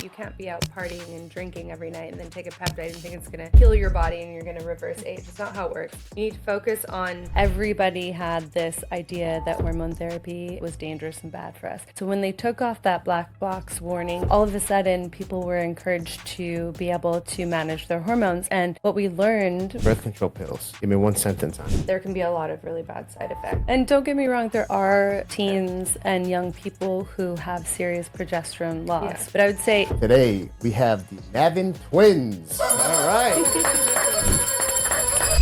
You can't be out partying and drinking every night and then take a peptide and think it's going to heal your body and you're going to reverse age. It's not how it works. You need to focus on... Everybody had this idea that hormone therapy was dangerous and bad for us. So when they took off that black box warning, all of a sudden people were encouraged to be able to manage their hormones. And what we learned... Birth control pills. Give me one sentence on it. There can be a lot of really bad side effects. And don't get me wrong, there are teens and young people who have serious progesterone loss. Yeah. But I would say... Today, we have the Naven Twins. All right.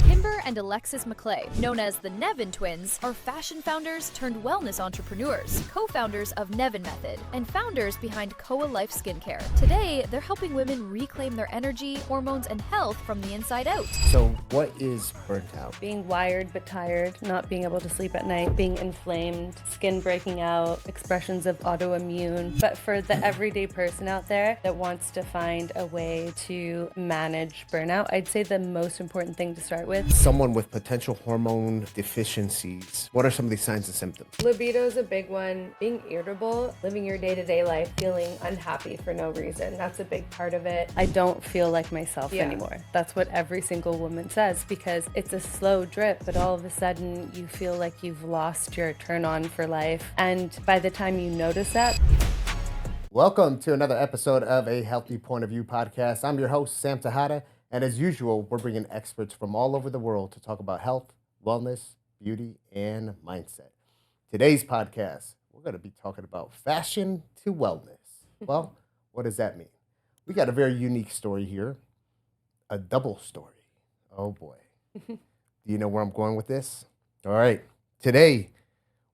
Kymber and Alexis McClay, known as the Naven Twins, are fashion founders turned wellness entrepreneurs, co-founders of Navan Method, and founders behind Koa Life Skincare. Today, they're helping women reclaim their energy, hormones, and health from the inside out. So what is burnt out? Being wired but tired, not being able to sleep at night, being inflamed, skin breaking out, expressions of autoimmune. But for the everyday person out there that wants to find a way to manage burnout, I'd say the most important thing to start with. Someone with potential hormone deficiencies. What are some of these signs and symptoms? Libido is a big one. Being irritable, living your day-to-day life, feeling unhappy for no reason. That's a big part of it. I don't feel like myself anymore. That's what every single woman says, because it's a slow drip, but all of a sudden you feel like you've lost your turn on for life. And by the time you notice that... Welcome to another episode of A Healthy Point of View podcast. I'm your host, Sam Tejada. And as usual, we're bringing experts from all over the world to talk about health, wellness, beauty, and mindset. Today's podcast, we're going to be talking about fashion to wellness. Well, what does that mean? We got a very unique story here, a double story. Oh boy. Do you know where I'm going with this? All right. Today,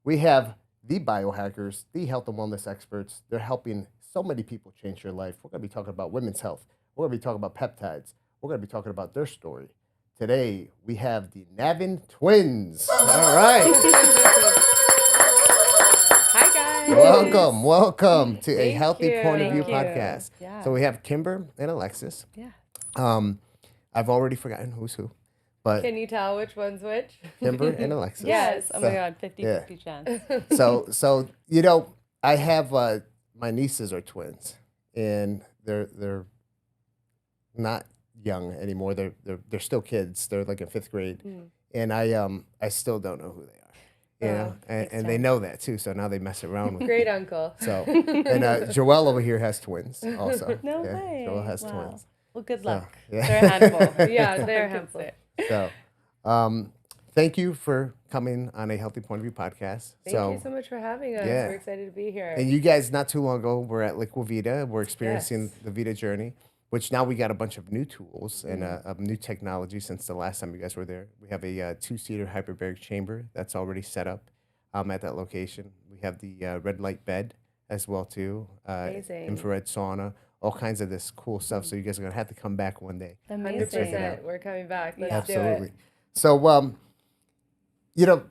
we have the biohackers, the health and wellness experts. They're helping so many people change their life. We're going to be talking about women's health. We're going to be talking about peptides. We're going to be talking about their story. Today, we have the Naven Twins. All right. Hi, guys. Welcome to A Healthy Point of View Thank you. podcast. Yeah. So we have Kymber and Alexis. Yeah. I've already forgotten who's who, but Can you tell which one's which? Kymber and Alexis. Yes. Oh my So, God, 50-50 chance. So you know, I have my nieces are twins, and they're not young anymore. They're still kids. They're like in 5th grade, and I still don't know who they are. You know, and they know that too. So now they mess around with Great me. uncle. So and Joelle over here has twins also. No way. Joelle has Wow. twins. Well, good So, luck. yeah. They're a handful. Yeah, they're a handful. So, thank you for coming on A Healthy Point of View podcast. Thank you so much for having us. Yeah. We're excited to be here. And you guys, not too long ago, were at Liquivita. We're experiencing the Vita journey, which now we got a bunch of new tools and new technology since the last time you guys were there. We have a 2-seater hyperbaric chamber that's already set up at that location. We have the red light bed as well too. Amazing. Infrared sauna, all kinds of this cool stuff. So you guys are gonna have to come back one day. Amazing. Check it out. 100%. We're coming back. Let's Absolutely. do it. So, you know,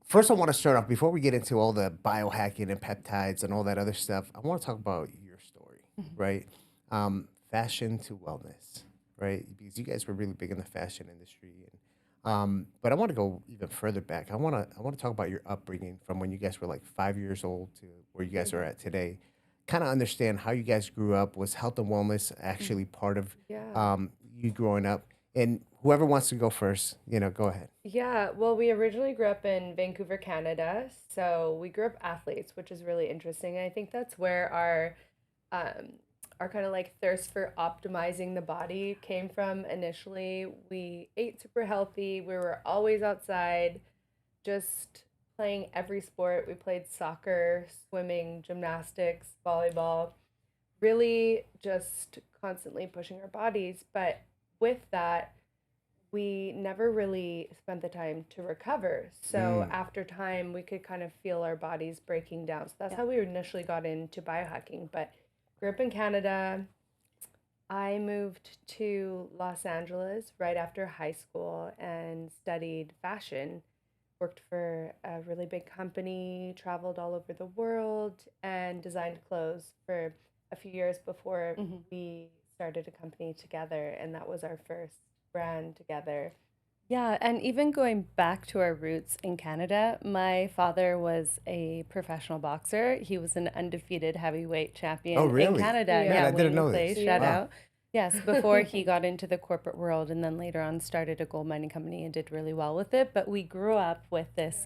first I want to start off, before we get into all the biohacking and peptides and all that other stuff, I want to talk about your story, right? Fashion to wellness, right? Because you guys were really big in the fashion industry. And, but I want to go even further back. I want to talk about your upbringing from when you guys were like 5 years old to where you guys are at today. Kind of understand how you guys grew up. Was health and wellness actually part of you growing up? And whoever wants to go first, you know, go ahead. Yeah, well, we originally grew up in Vancouver, Canada. So we grew up athletes, which is really interesting. And I think that's where our kind of like thirst for optimizing the body came from initially. We ate super healthy. We were always outside, just playing every sport. We played soccer, swimming, gymnastics, volleyball, really just constantly pushing our bodies. But with that, we never really spent the time to recover. So after time, we could kind of feel our bodies breaking down. So that's how we initially got into biohacking. But grew up in Canada. I moved to Los Angeles right after high school and studied fashion. Worked for a really big company, traveled all over the world, and designed clothes for a few years before we started a company together. And that was our first brand together. Yeah, and even going back to our roots in Canada, my father was a professional boxer. He was an undefeated heavyweight Oh, champion in really? Canada. Man, Yeah, I didn't Wayne know McClay, this. shout Wow. out. Yes, before he got into the corporate world and then later on started a gold mining company and did really well with it. But we grew up with this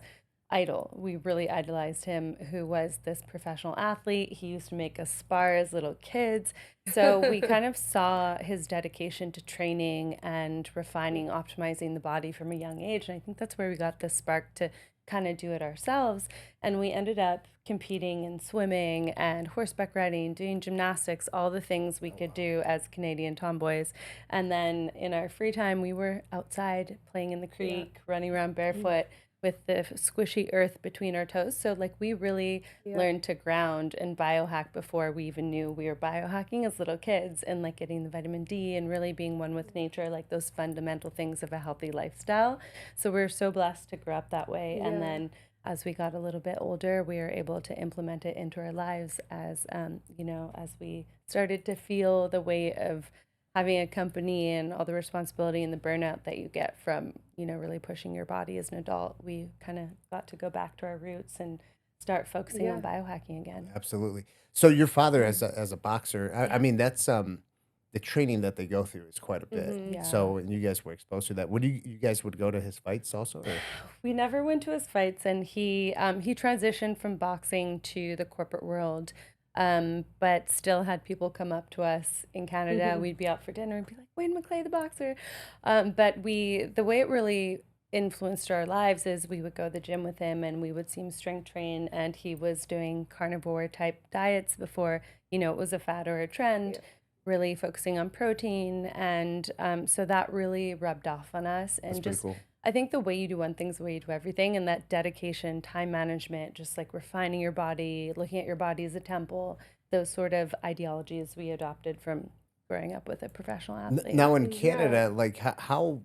idol. We really idolized him, who was this professional athlete. He used to make us spar as little kids. So we kind of saw his dedication to training and refining, optimizing the body from a young age. And I think that's where we got the spark to kind of do it ourselves. And we ended up competing in swimming and horseback riding, doing gymnastics, all the things we could do as Canadian tomboys. And then in our free time, we were outside playing in the creek, running around barefoot with the squishy earth between our toes. So like we really learned to ground and biohack before we even knew we were biohacking as little kids, and like getting the vitamin D and really being one with nature, like those fundamental things of a healthy lifestyle. So we're so blessed to grow up that way. And then as we got a little bit older, we were able to implement it into our lives as, as we started to feel the weight of having a company and all the responsibility and the burnout that you get from, really pushing your body as an adult. We kind of got to go back to our roots and start focusing on biohacking again. Absolutely. So your father, as a boxer, I mean, that's the training that they go through is quite a bit. Yeah. So, and you guys were exposed to that. Would you guys would go to his fights also? Or? We never went to his fights, and he transitioned from boxing to the corporate world, but still had people come up to us in Canada. We'd be out for dinner and be like, Wayne McClay, the boxer. But the way it really influenced our lives is we would go to the gym with him and we would see him strength train, and he was doing carnivore type diets before, it was a fad or a trend. Really focusing on protein, and so that really rubbed off on us. And That's pretty just cool. I think the way you do one thing's the way you do everything, and that dedication, time management, just like refining your body, looking at your body as a temple, those sort of ideologies we adopted from growing up with a professional athlete. Now in Canada, like how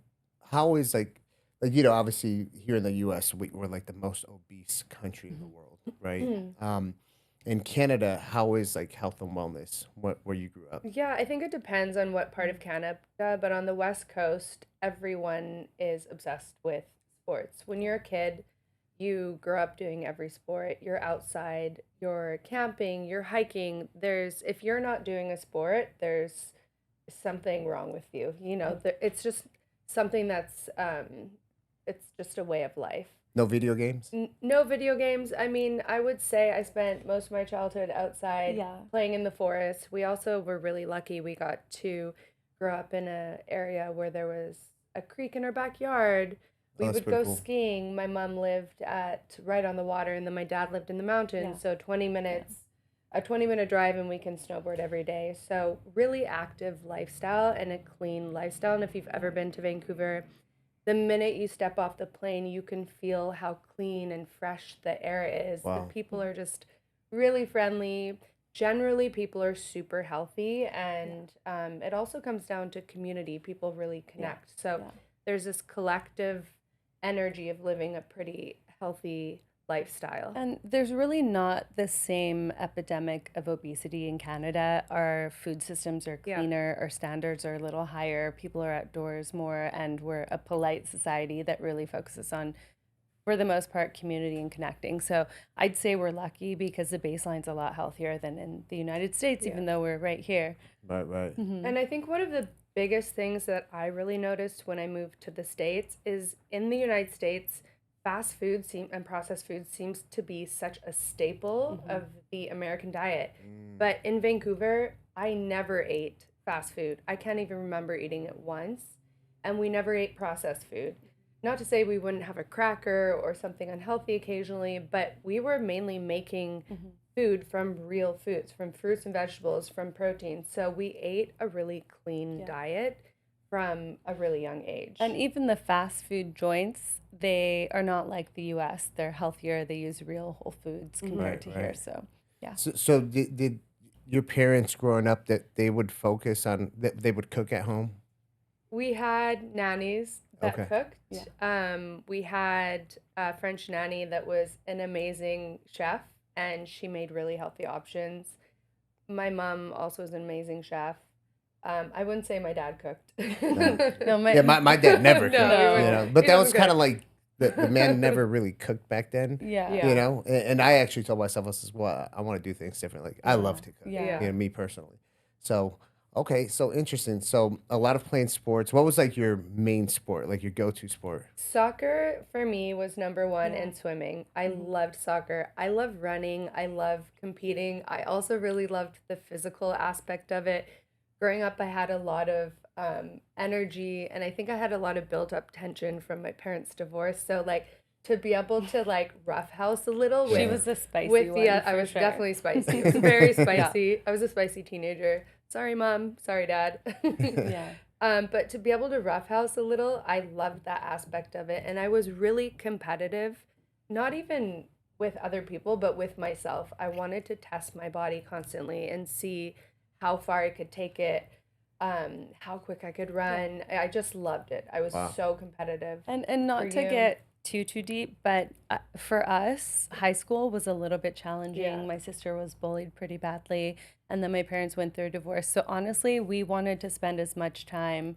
is obviously here in the U.S. We're like the most obese country in the world, right? In Canada, how is like health and wellness where you grew up? Yeah, I think it depends on what part of Canada, but on the West Coast, everyone is obsessed with sports. When you're a kid, you grow up doing every sport. You're outside, you're camping, you're hiking. If you're not doing a sport, there's something wrong with you. It's just something that's, it's just a way of life. No video games? No video games. I mean, I would say I spent most of my childhood outside playing in the forest. We also were really lucky. We got to grow up in an area where there was a creek in our backyard. We that's would pretty go cool. skiing. My mom lived right on the water, and then my dad lived in the mountains. So 20 minutes, a 20-minute drive, and we can snowboard every day. So really active lifestyle and a clean lifestyle. And if you've ever been to Vancouver, the minute you step off the plane, you can feel how clean and fresh the air is. Wow. The people are just really friendly. Generally, people are super healthy, and it also comes down to community. People really connect. So there's this collective energy of living a pretty healthy lifestyle. And there's really not the same epidemic of obesity in Canada. Our food systems are cleaner, our standards are a little higher, people are outdoors more, and we're a polite society that really focuses on, for the most part, community and connecting. So I'd say we're lucky because the baseline's a lot healthier than in the United States, even though we're right here. Right. And I think one of the biggest things that I really noticed when I moved to the States is in the United States, fast food and processed food seems to be such a staple of the American diet. But in Vancouver, I never ate fast food. I can't even remember eating it once. And we never ate processed food. Not to say we wouldn't have a cracker or something unhealthy occasionally, but we were mainly making food from real foods, from fruits and vegetables, from protein. So we ate a really clean diet from a really young age. And even the fast food joints, they are not like the US. They're healthier. They use real whole foods compared to here. So, yeah. So did your parents growing up that they would focus on that they would cook at home? We had nannies that cooked. Yeah. We had a French nanny that was an amazing chef, and she made really healthy options. My mom also is an amazing chef. I wouldn't say my dad cooked. No, Yeah, my dad never No, cooked, No. you know, but he that was doesn't kind of cook. like the man never really cooked back then. Yeah. Yeah. You know, and I actually told myself, I says, well, I want to do things differently. I love to cook, Yeah. you know, me personally. So, okay, so interesting. So, a lot of playing sports. What was like your main sport, like your go-to sport? Soccer for me was number one, Yeah. and swimming. I loved soccer. I love running. I love competing. I also really loved the physical aspect of it. Growing up, I had a lot of energy, and I think I had a lot of built up tension from my parents' divorce. So, like, to be able to like roughhouse a little She Yeah. was the spicy with one. the I for was sure. definitely spicy. It was very spicy. I was a spicy teenager. Sorry, mom. Sorry, dad. Yeah. But to be able to roughhouse a little, I loved that aspect of it. And I was really competitive, not even with other people, but with myself. I wanted to test my body constantly and see how far I could take it, how quick I could run. I just loved it. I was Wow. so competitive. And not For to you? get too deep, but for us, high school was a little bit challenging. Yeah. My sister was bullied pretty badly, and then my parents went through a divorce. So honestly, we wanted to spend as much time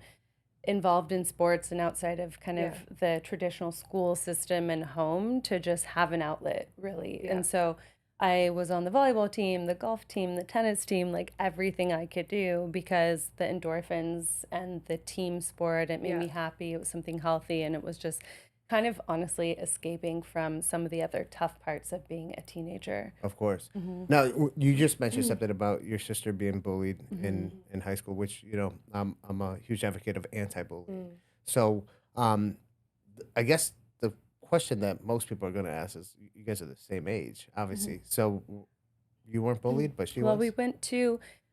involved in sports and outside of kind of the traditional school system and home to just have an outlet, really. Yeah. And so I was on the volleyball team, the golf team, the tennis team, like everything I could do because the endorphins and the team sport, it made me Yeah. happy. It was something healthy, and it was just kind of honestly escaping from some of the other tough parts of being a teenager. Of course. Mm-hmm. Now, you just mentioned something about your sister being bullied in high school, which, you know, I'm a huge advocate of anti-bullying. So, I guess the question that most people are going to ask is, you guys are the same age, obviously. So, you weren't bullied, but she Well, was.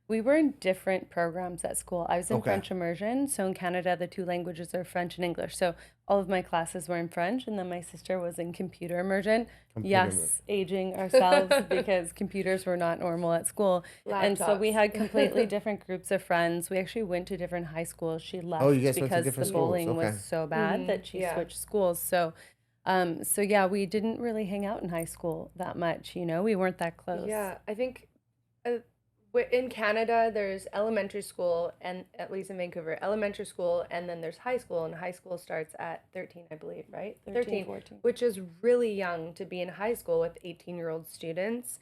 we were in different programs at school. I was in Okay. French immersion. So in Canada, the two languages are French and English. So all of my classes were in French. And then my sister was in computer immersion. Computer Yes, aging ourselves because computers were not normal at school. And so we Laptops. had completely different groups of friends. We actually went to different high schools. She left Oh, you guys went to because the different schools. bullying Okay. was so bad that she Yeah. switched schools. So yeah, we didn't really hang out in high school that much. You know, we weren't that close. Yeah, I think in Canada, there's elementary school, and at least in Vancouver, elementary school, and then there's high school, and high school starts at 13, I believe, right? 13, 14. Which is really young to be in high school with 18-year-old students.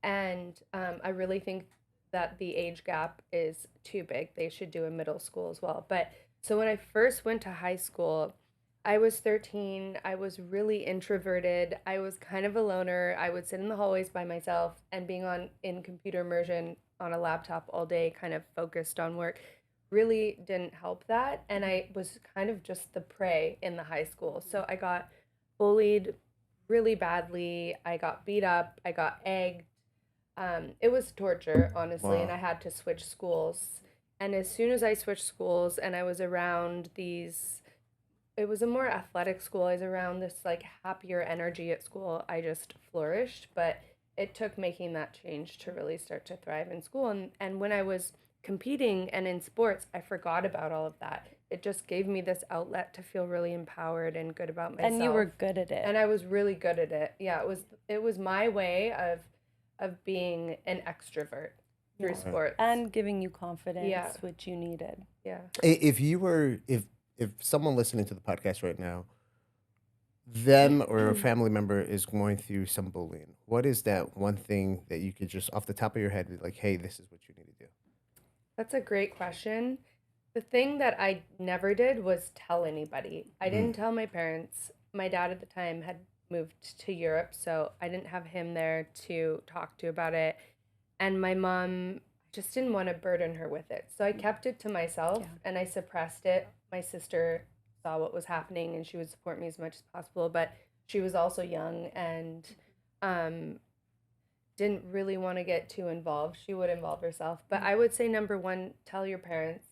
And I really think that the age gap is too big. They should do a middle school as well. But so when I first went to high school, I was 13. I was really introverted. I was kind of a loner. I would sit in the hallways by myself, and being in computer immersion on a laptop all day, kind of focused on work, really didn't help that. And I was kind of just the prey in the high school. So I got bullied really badly. I got beat up. I got egged. It was torture, honestly, and Wow. I had to switch schools. And as soon as I switched schools and I was around these, it was a more athletic school. I was around this like happier energy at school. I just flourished, but it took making that change to really start to thrive in school. And when I was competing and in sports, I forgot about all of that. It just gave me this outlet to feel really empowered and good about myself. And you were good at it. And I was really good at it. Yeah, it was my way of being an extrovert through sports. And giving you confidence, Yeah. which you needed. Yeah. If you were, if someone listening to the podcast right now, them or a family member is going through some bullying, what is that one thing that you could just off the top of your head be like, hey, this is what you need to do? That's a great question. The thing that I never did was tell anybody. I didn't tell my parents. My dad at the time had moved to Europe, so I didn't have him there to talk to about it. And my mom just didn't want to burden her with it. So I kept it to myself and I suppressed it. My sister saw what was happening and she would support me as much as possible, but she was also young and didn't really want to get too involved. She would involve herself. But I would say number one, tell your parents,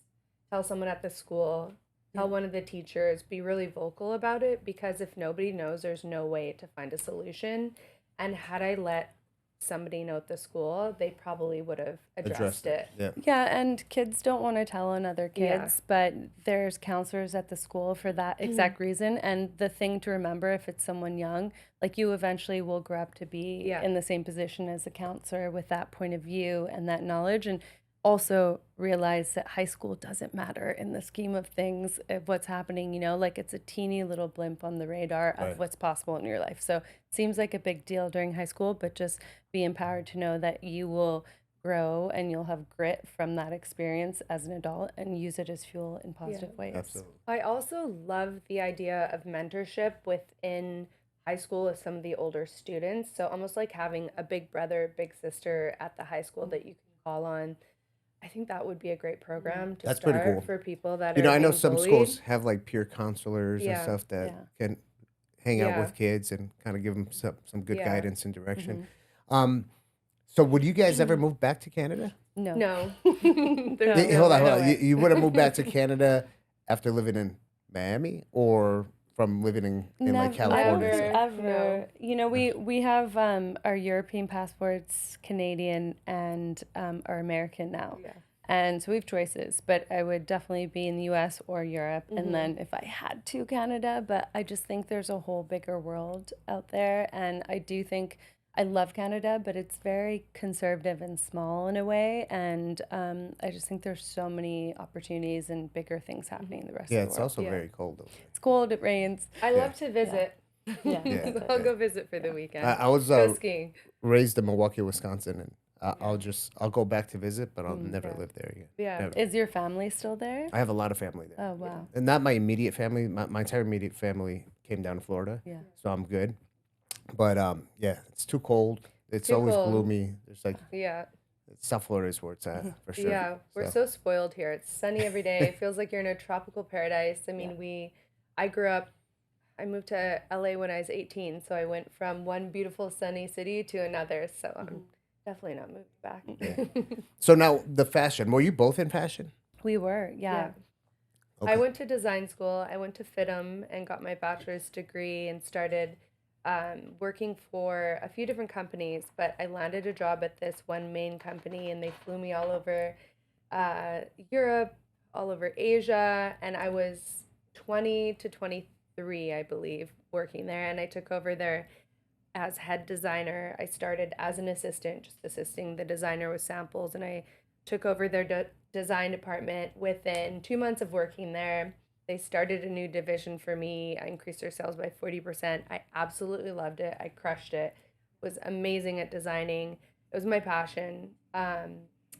tell someone at the school, tell one of the teachers, be really vocal about it, because if nobody knows, there's no way to find a solution. And had I let somebody know at the school, they probably would have addressed it. Yeah. Yeah, and kids don't want to tell on other Yeah. kids, but there's counselors at the school for that exact reason. And the thing to remember, if it's someone young, like you eventually will grow up to be Yeah. in the same position as a counselor with that point of view and that knowledge. And also realize that high school doesn't matter in the scheme of things, of what's happening, like it's a teeny little blimp on the radar of Right. what's possible in your life. So it seems like a big deal during high school, but just be empowered to know that you will grow and you'll have grit from that experience as an adult and use it as fuel in positive ways. Absolutely. I also love the idea of mentorship within high school with some of the older students. So almost like having a big brother, big sister at the high school that you can call on. I think that would be a great program to That's pretty start cool. for people that You are know, I know being some bullied. schools have like peer counselors and Yeah, stuff that yeah. can hang out Yeah. with kids and kind of give them some good Yeah. guidance and direction. So would you guys ever move back to Canada? No. No. There's Hold on, way. hold on. You would have moved back to Canada after living in Miami or from living in like California? Never, Ever. no. We have our European passports, Canadian and our American now. Yeah. And so we have choices, but I would definitely be in the US or Europe. And then if I had to, Canada. But I just think there's a whole bigger world out there. And I do think I love Canada, but it's very conservative and small in a way. And I just think there's so many opportunities and bigger things happening in the rest Yeah, of the it's world. also very cold over It's cold, it rains. I Yeah. love to visit. Yeah. Yeah. I'll go visit for the weekend. there. I was Go skiing. raised in Milwaukee, Wisconsin, and I'll go back to visit, but I'll never live there again. Yeah. Never. Is your family still there? I have a lot of family there. Oh, wow. And not my immediate family. My entire immediate family came down to Florida. Yeah. So I'm good. But yeah, it's too cold. It's Too always cold. gloomy. There's like Yeah. South Florida is where it's at for sure. Yeah. We're so spoiled here. It's sunny every day. It feels like you're in a tropical paradise. I mean, I moved to LA when I was 18, so I went from one beautiful sunny city to another. So I'm definitely not moving back. So now the fashion. Were you both in fashion? We were, yeah. Okay. I went to design school. I went to FITM and got my bachelor's degree and started working for a few different companies. But I landed a job at this one main company, and they flew me all over Europe, all over Asia, and I was 20 to 23, I believe, working there, and I took over there as head designer. I started as an assistant, just assisting the designer with samples, and I took over their design department. Within 2 months of working there, they started a new division for me. I increased their sales by 40%. I absolutely loved it. I crushed it. Was amazing at designing. It was my passion.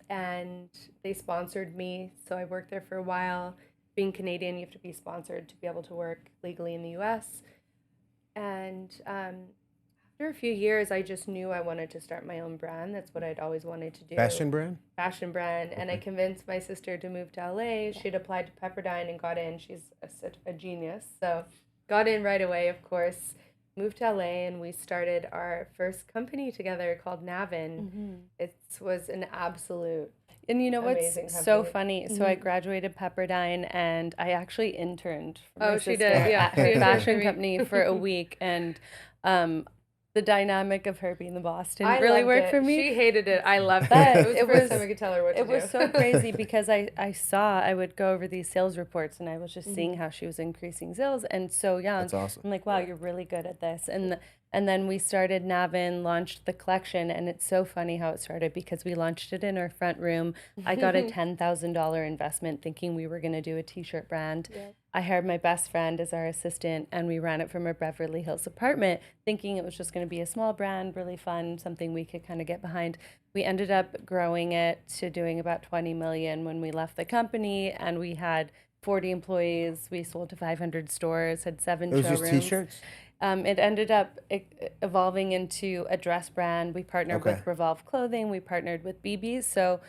And they sponsored me, so I worked there for a while. Being Canadian, you have to be sponsored to be able to work legally in the US. And after a few years, I just knew I wanted to start my own brand. That's what I'd always wanted to do. Fashion brand? Fashion brand. And I convinced my sister to move to LA. She'd applied to Pepperdine and got in. She's a genius. So got in right away, of course. Moved to LA, and we started our first company together called Naven. It was an absolute And you know what's amazing so company. funny? So I graduated Pepperdine, and I actually interned for my Oh, she sister did, yeah. at her She fashion interned. company for a week, and the dynamic of her being the boss didn't I really loved work it. for me. She hated it. I loved But it. It was the it first was- time I could tell her what to It do. was so crazy because I would go over these sales reports, and I was just seeing how she was increasing sales, and so young. That's awesome. I'm like, wow, you're really good at this. And then we started Navan, launched the collection, and it's so funny how it started because we launched it in our front room. I got a $10,000 investment thinking we were going to do a t-shirt brand. Yep. I hired my best friend as our assistant, and we ran it from our Beverly Hills apartment thinking it was just going to be a small brand, really fun, something we could kind of get behind. We ended up growing it to doing about 20 million when we left the company, and we had 40 employees. We sold to 500 stores, had 7 It was showrooms. just t-shirts? It ended up evolving into a dress brand. We partnered Okay. with Revolve Clothing. We partnered with BB's. So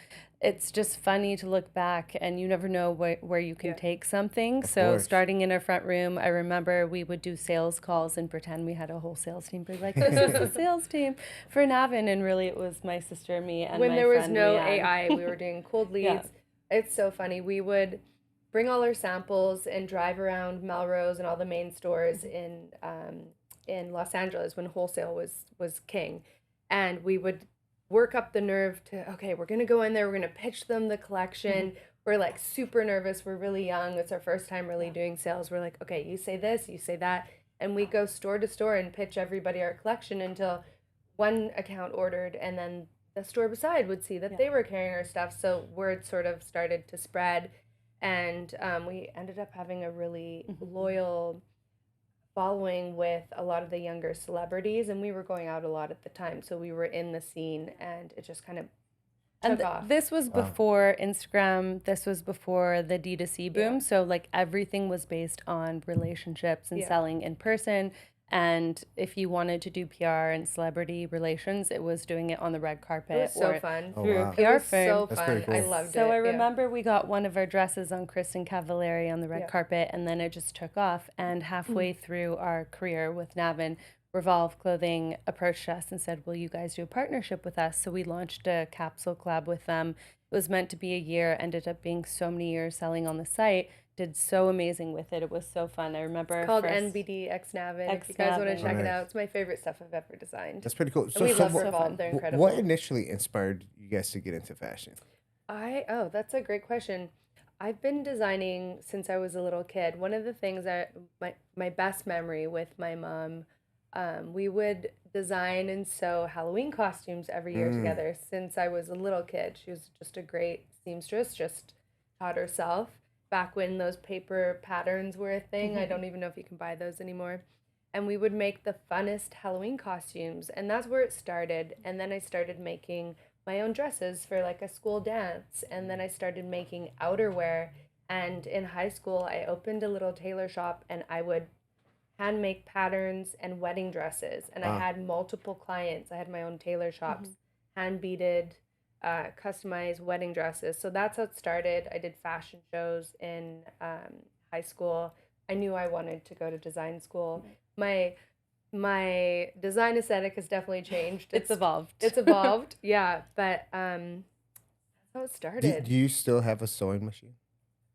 it's just funny to look back, and you never know where you can take something. So course. starting in our front room, I remember we would do sales calls and pretend we had a whole sales team. We'd be like, this is the sales team for Navan. And really it was my sister and me and when my there was friend no Leanne. AI, we were doing cold leads. Yeah. It's so funny. We would bring all our samples and drive around Melrose and all the main stores in Los Angeles when wholesale was king, and we would work up the nerve to, okay, we're gonna go in there, we're gonna pitch them the collection. We're like super nervous. We're really young. It's our first time really doing sales. We're like, okay, you say this, you say that, and we go store to store and pitch everybody our collection until one account ordered, and then the store beside would see that they were carrying our stuff. So word sort of started to spread. And we ended up having a really loyal following with a lot of the younger celebrities. And we were going out a lot at the time. So we were in the scene, and it just kind of took off. This was before Instagram. This was before the D2C boom. Yeah. So like everything was based on relationships and selling in person. And if you wanted to do PR and celebrity relations, it was doing it on the red carpet. It was so or fun. through wow. a PR It was firm. so That's fun. pretty cool. I loved it. So I yeah. remember we got one of our dresses on Kristen Cavallari on the red carpet, and then it just took off. And halfway through our career with Navan, Revolve Clothing approached us and said, will you guys do a partnership with us? So we launched a capsule collab with them. It was meant to be a year, ended up being so many years selling on the site. Did so amazing with it. It was so fun. I remember It's called first- NBD X Naven. If you guys want to Naven. check Right. it out, it's my favorite stuff I've ever designed. That's pretty cool. And we love what- Revolve. They're incredible. What initially inspired you guys to get into fashion? That's a great question. I've been designing since I was a little kid. One of the things my best memory with my mom, we would design and sew Halloween costumes every year together since I was a little kid. She was just a great seamstress, just taught herself back when those paper patterns were a thing. I don't even know if you can buy those anymore. And we would make the funnest Halloween costumes, and that's where it started. And then I started making my own dresses for like a school dance, and then I started making outerwear. And in high school, I opened a little tailor shop, and I would hand make patterns and wedding dresses. And I had multiple clients. I had my own tailor shops, hand beaded, customized wedding dresses. So that's how it started. I did fashion shows in high school. I knew I wanted to go to design school. My design aesthetic has definitely changed. It's evolved. It's evolved, yeah. But that's how it Do, started. do you still have a sewing machine?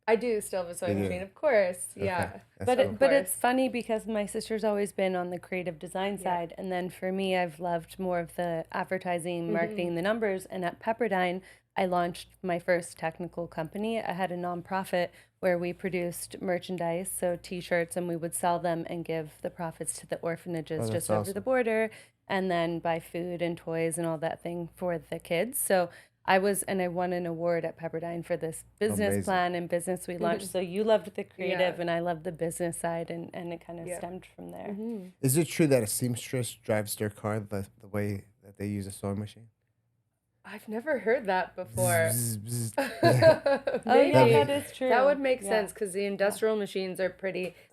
I do still have a sewing You do? machine, of course. Yeah. Okay. That's But cool. but it's course. funny because my sister's always been on the creative design side, and then for me, I've loved more of the advertising, marketing, the numbers. And at Pepperdine, I launched my first technical company. I had a nonprofit where we produced merchandise, so T-shirts, and we would sell them and give the profits to the orphanages that's just over awesome. the border, and then buy food and toys and all that thing for the kids. So I won an award at Pepperdine for this business Amazing. plan and business we launched. So you loved the creative, Yeah. and I loved the business side, and it kind of Yeah. stemmed from there. Is it true that a seamstress drives their car the way that they use a sewing machine? I've never heard that before. Bzz, bzz. Oh yeah, Maybe. that is true. That would make Yeah. sense because the industrial machines are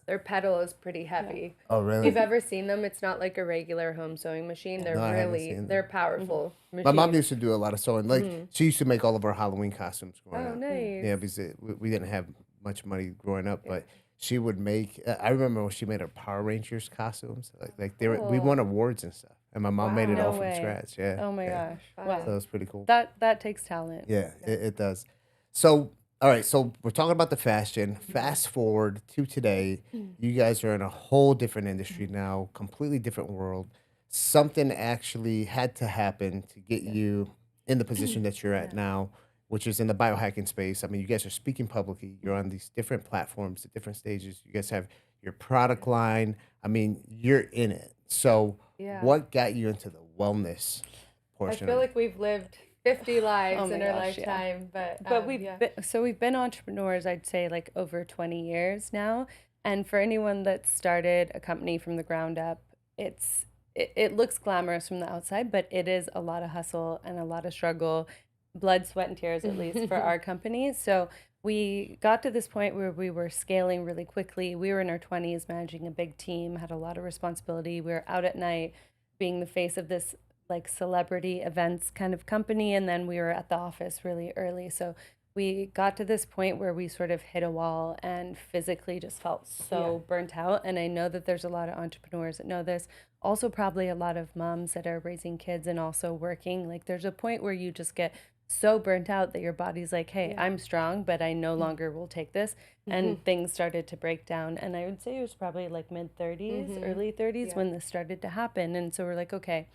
their pedal is pretty heavy. Oh, If really? you've ever seen them, it's not like a regular home sewing machine. They're No, I haven't seen them. they're powerful My mom machines. used to do a lot of sewing. Like, she used to make all of our Halloween costumes growing Oh, up. nice. Yeah, because we didn't have much money growing up, but she would make. I remember when she made our Power Rangers costumes. Like they were, we Cool. won awards and stuff, and my mom made it No all from way. scratch. Yeah. Oh my yeah. gosh! Fun. Wow, So it was pretty cool. that takes talent. Yeah, it does. So, all right. So we're talking about the fashion. Fast forward to today, you guys are in a whole different industry now, completely different world. Something actually had to happen to get you in the position that you're at now, which is in the biohacking space. I mean, you guys are speaking publicly. You're on these different platforms at different stages. You guys have your product line. I mean, you're in it. So, Yeah. what got you into the wellness I portion? feel of it? like we've lived 50 lives Oh my in our gosh, yeah. lifetime, But we've yeah. we've been entrepreneurs, I'd say, like over 20 years now. And for anyone that started a company from the ground up, it looks glamorous from the outside, but it is a lot of hustle and a lot of struggle, blood, sweat, and tears, at least for our company. So we got to this point where we were scaling really quickly. We were in our 20s, managing a big team, had a lot of responsibility. We were out at night, being the face of this like celebrity events kind of company, and then we were at the office really early. So we got to this point where we sort of hit a wall and physically just felt so burnt out. And I know that there's a lot of entrepreneurs that know this. Also, probably a lot of moms that are raising kids and also working. Like, there's a point where you just get so burnt out that your body's like, hey, I'm strong, but I no longer will take this. And things started to break down. And I would say it was probably like mid 30s, early 30s when this started to happen. And so we're like, okay,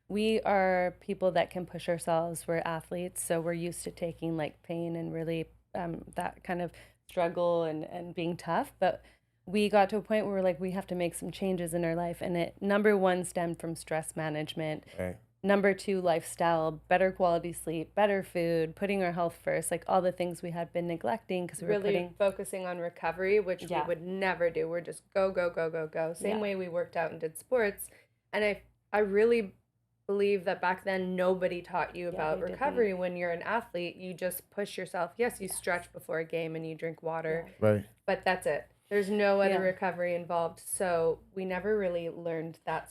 we are people that can push ourselves. We're athletes, so we're used to taking like pain and really that kind of struggle and being tough. But we got to a point where we're like, we have to make some changes in our life. And it, number one, stemmed from stress management. Right. number two, lifestyle, better quality sleep, better food, putting our health first, like all the things we had been neglecting because we were Really putting, focusing on recovery, which we Yeah. would never do. We're just go, go, go, go, go. Same Yeah. way we worked out and did sports. And I really believe that back then nobody taught you about they didn't. recovery. When you're an athlete, you just push yourself. Yes, you stretch before a game and you drink water, Right. but that's it. There's no other Yeah. recovery involved. So we never really learned Yeah.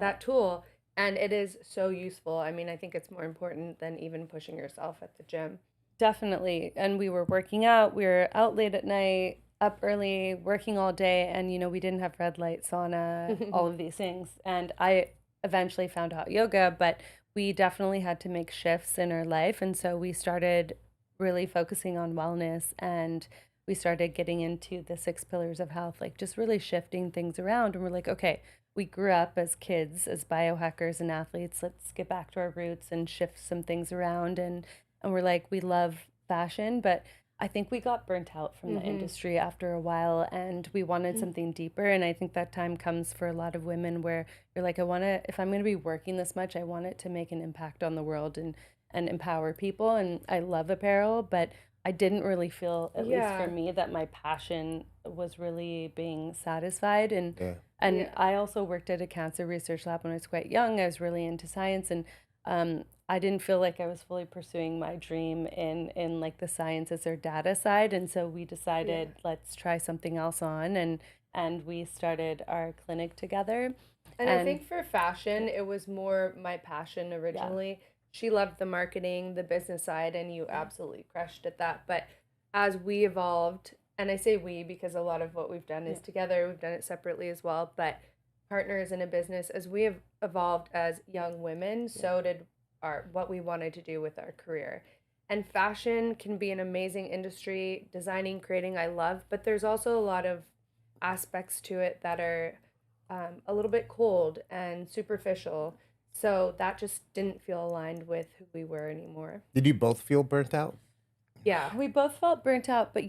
that tool. And it is so useful. I mean, I think it's more important than even pushing yourself at the gym. Definitely. And we were working out, we were out late at night, up early, working all day. And, we didn't have red light, sauna, all of these things. And I eventually found hot yoga, but we definitely had to make shifts in our life. And so we started really focusing on wellness, and we started getting into the 6 pillars of health, like just really shifting things around. And we're like, okay, we grew up as kids, as biohackers and athletes. Let's get back to our roots and shift some things around. And we're like, we love fashion, but I think we got burnt out from the industry after a while, and we wanted something deeper. And I think that time comes for a lot of women where you're like, if I'm going to be working this much, I want it to make an impact on the world and empower people. And I love apparel, but I didn't really feel, at least for me, that my passion was really being satisfied. And I also worked at a cancer research lab when I was quite young. I was really into science, and I didn't feel like I was fully pursuing my dream in like the sciences or data side. And so we decided, let's try something else on, and we started our clinic together. And I think for fashion, it was more my passion originally. She loved the marketing, the business side, and you absolutely crushed at that. But as we evolved, and I say we because a lot of what we've done is together, we've done it separately as well, but partners in a business, as we have evolved as young women, so did what we wanted to do with our career. And fashion can be an amazing industry, designing, creating, I love, but there's also a lot of aspects to it that are a little bit cold and superficial. So that just didn't feel aligned with who we were anymore. Did you both feel burnt out? Yeah. We both felt burnt out, but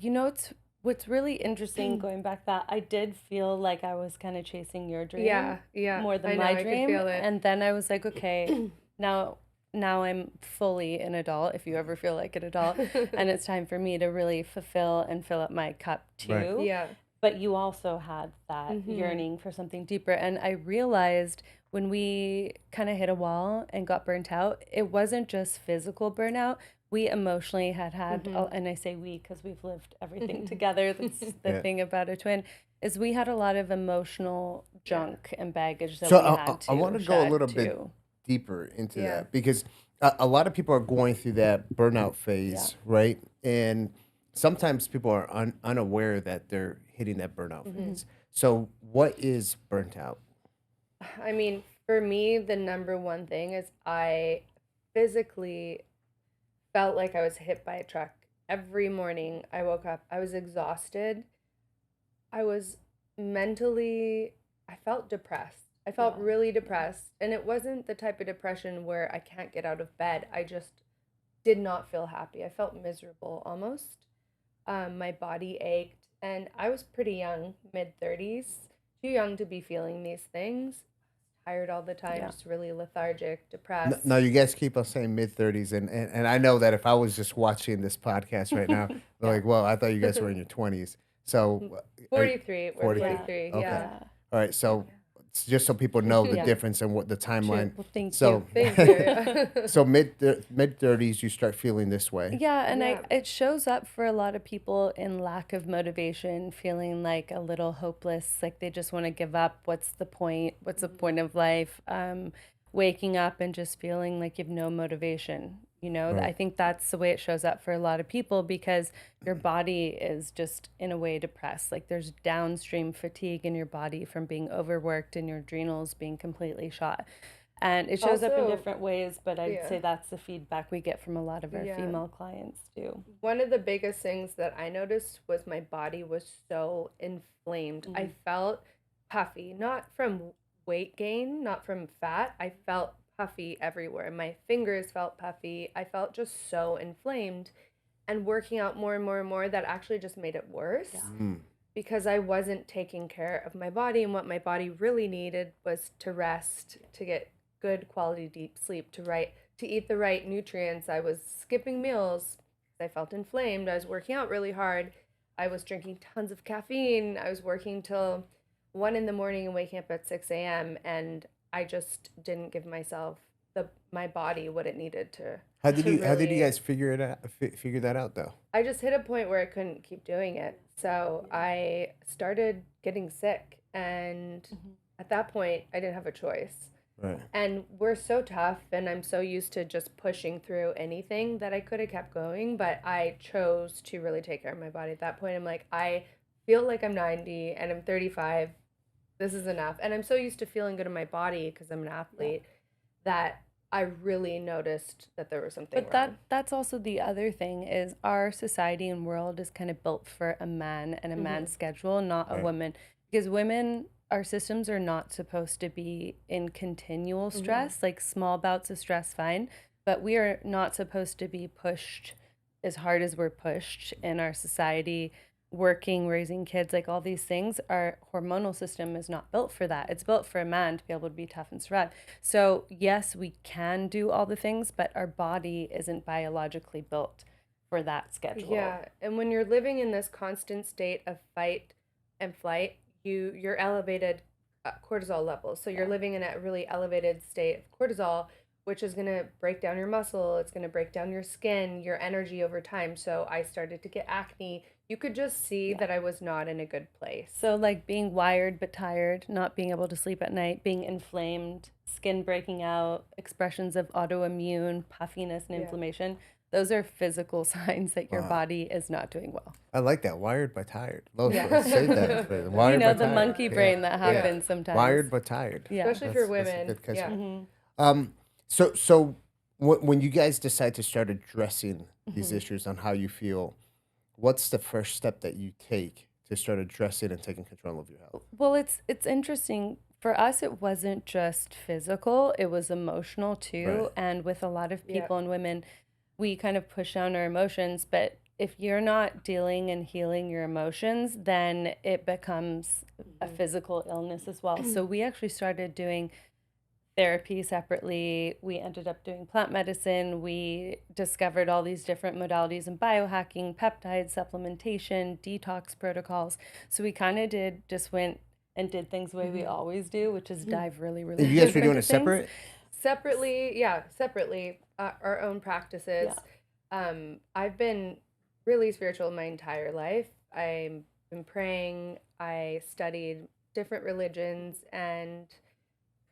what's really interesting going back, that I did feel like I was kind of chasing your dream more than my dream. I could feel it. And then I was like, okay, now I'm fully an adult, if you ever feel like an adult, and it's time for me to really fulfill and fill up my cup too. Right. Yeah. But you also had that yearning for something deeper. And I realized when we kind of hit a wall and got burnt out, it wasn't just physical burnout. We emotionally had, and I say we because we've lived everything together. That's the thing about a twin, is we had a lot of emotional junk and baggage that we had to I want to go a little bit deeper into that, because a lot of people are going through that burnout phase, right? And sometimes people are unaware that they're hitting that burnout phase. So what is burnt out? I mean, for me, the number one thing is I physically felt like I was hit by a truck. Every morning I woke up, I was exhausted. I was mentally, I felt depressed. I felt really depressed. And it wasn't the type of depression where I can't get out of bed. I just did not feel happy. I felt miserable almost. My body ached. And I was pretty young, mid-30s, too young to be feeling these things. Tired all the time, just really lethargic, depressed. Now, you guys keep on saying mid-30s, and I know that if I was just watching this podcast right now, they're like, well, I thought you guys were in your 20s. So 43. We're 43. 43, Okay. yeah. All right, so just so people know the difference and what the timeline. Well, thank so, you. Thank you. So mid-30s, you start feeling this way. Yeah, and it shows up for a lot of people in lack of motivation, feeling like a little hopeless, like they just want to give up. What's the point? What's the point of life? Waking up and just feeling like you have no motivation. Right. I think that's the way it shows up for a lot of people, because your body is just in a way depressed. Like there's downstream fatigue in your body from being overworked and your adrenals being completely shot. And it shows up in different ways, but I'd say that's the feedback we get from a lot of our female clients too. One of the biggest things that I noticed was my body was so inflamed. I felt puffy, not from weight gain, not from fat. I felt puffy everywhere. My fingers felt puffy. I felt just so inflamed. And working out more and more and more, that actually just made it worse. Because I wasn't taking care of my body, and what my body really needed was to rest, to get good quality deep sleep, to eat the right nutrients. I was skipping meals because I felt inflamed. I was working out really hard. I was drinking tons of caffeine. I was working till 1 in the morning and waking up at 6 a.m. And I just didn't give myself my body what it needed to. How did you really, guys figure that out though? I just hit a point where I couldn't keep doing it. So I started getting sick. And at that point, I didn't have a choice. Right. And we're so tough, and I'm so used to just pushing through anything that I could have kept going. But I chose to really take care of my body. At that point, I'm like, I feel like I'm 90 and I'm 35. This is enough. And I'm so used to feeling good in my body because I'm an athlete that I really noticed that there was something But wrong. that's also the other thing is our society and world is kind of built for a man and a man's schedule, not a Right. woman. Because women, our systems are not supposed to be in continual stress, like small bouts of stress, fine. But we are not supposed to be pushed as hard as we're pushed in our society, working, raising kids, like all these things. Our hormonal system is not built for that. It's built for a man to be able to be tough and survive. So yes, we can do all the things, but our body isn't biologically built for that schedule. Yeah, and when you're living in this constant state of fight and flight, you're elevated cortisol levels. So you're living in a really elevated state of cortisol, which is going to break down your muscle. It's going to break down your skin, your energy over time. So I started to get acne. You could just see that I was not in a good place. So like being wired but tired, not being able to sleep at night, being inflamed, skin breaking out, expressions of autoimmune, puffiness and inflammation. Those are physical signs that your body is not doing well. I like that. Wired but tired. Say that. Wired You know, but the tired. monkey brain that happens sometimes. Wired but tired. Yeah. Especially for That's a women. good catch. Yeah. So when you guys decide to start addressing these issues on how you feel, what's the first step that you take to start addressing and taking control of your health? Well, it's interesting. For us, it wasn't just physical, it was emotional too. Right. And with a lot of people and women, we kind of push down our emotions. But if you're not dealing and healing your emotions, then it becomes a physical illness as well. So we actually started doing therapy separately. We ended up doing plant medicine. We discovered all these different modalities in biohacking, peptide supplementation, detox protocols. So we kind of went and did things the way we always do, which is dive really, really You guys deep were doing into it things. Separately, our own practices. I've been really spiritual my entire life. I've been praying. I studied different religions and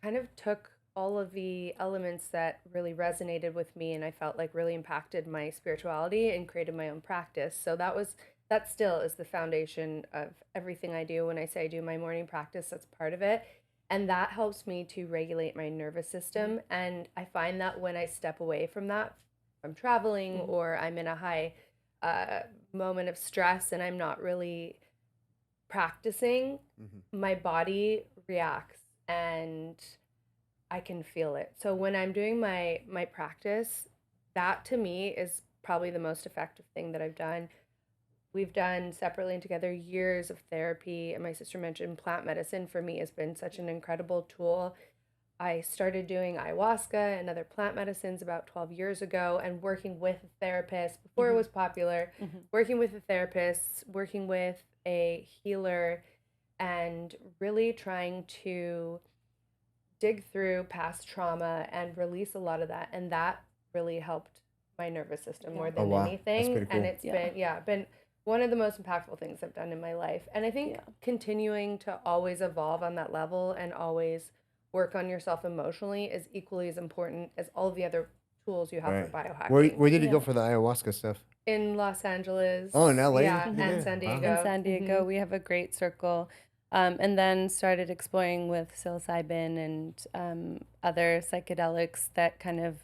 kind of took all of the elements that really resonated with me and I felt like really impacted my spirituality and created my own practice. So that still is the foundation of everything I do. When I say I do my morning practice, that's part of it. And that helps me to regulate my nervous system. And I find that when I step away from that, I'm traveling or I'm in a high moment of stress and I'm not really practicing, my body reacts and I can feel it. So when I'm doing my practice, that to me is probably the most effective thing that I've done. We've done separately and together years of therapy, and my sister mentioned plant medicine for me has been such an incredible tool. I started doing ayahuasca and other plant medicines about 12 years ago and working with a therapist before it was popular, working with a therapist, working with a healer, and really trying to dig through past trauma and release a lot of that. And that really helped my nervous system more than wow. anything. That's pretty And cool. it's been one of the most impactful things I've done in my life. And I think continuing to always evolve on that level and always work on yourself emotionally is equally as important as all of the other tools you have for biohacking. Where did you go for the ayahuasca stuff? In Los Angeles. Oh, in LA? Yeah, Yeah. and San Wow. Diego. In San Diego, we have a great circle. And then started exploring with psilocybin and other psychedelics that kind of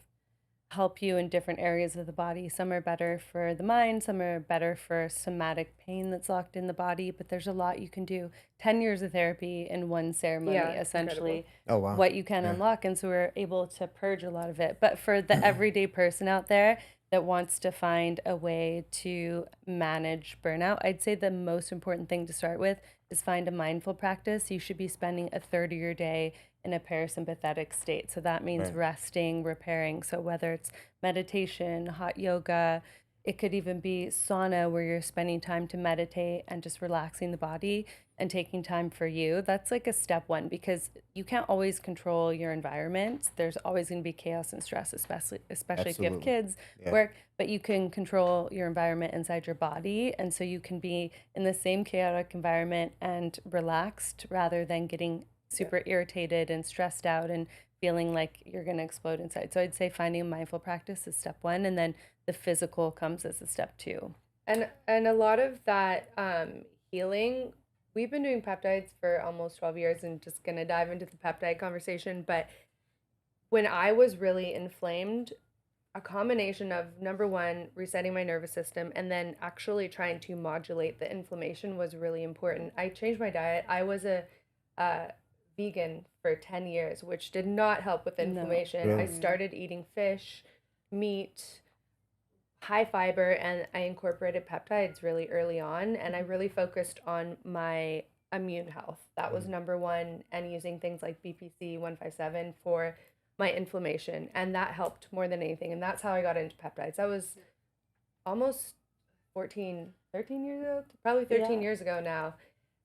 help you in different areas of the body. Some are better for the mind, some are better for somatic pain that's locked in the body, but there's a lot you can do. 10 years of therapy in one ceremony, Yeah, essentially, Oh, wow. what you can unlock. And so we're able to purge a lot of it. But for the everyday person out there, that wants to find a way to manage burnout, I'd say the most important thing to start with is find a mindful practice. You should be spending a third of your day in a parasympathetic state. So that means Right. resting, repairing. So whether it's meditation, hot yoga, it could even be sauna where you're spending time to meditate and just relaxing the body and taking time for you. That's like a step one, because you can't always control your environment. There's always going to be chaos and stress, especially if you have Absolutely. kids, Yeah. work, but you can control your environment inside your body. And so you can be in the same chaotic environment and relaxed rather than getting super irritated and stressed out and feeling like you're going to explode inside. So I'd say finding a mindful practice is step one, and then the physical comes as a step two. And a lot of that healing, we've been doing peptides for almost 12 years and just gonna dive into the peptide conversation. But when I was really inflamed, a combination of number one, resetting my nervous system, and then actually trying to modulate the inflammation was really important. I changed my diet. I was a vegan for 10 years, which did not help with inflammation. I Really? started eating fish, meat, high fiber, and I incorporated peptides really early on, and I really focused on my immune health. That was number one, and using things like BPC 157 for my inflammation, and that helped more than anything. And that's how I got into peptides. That was almost 13 years ago, probably 13 Yeah. years ago now.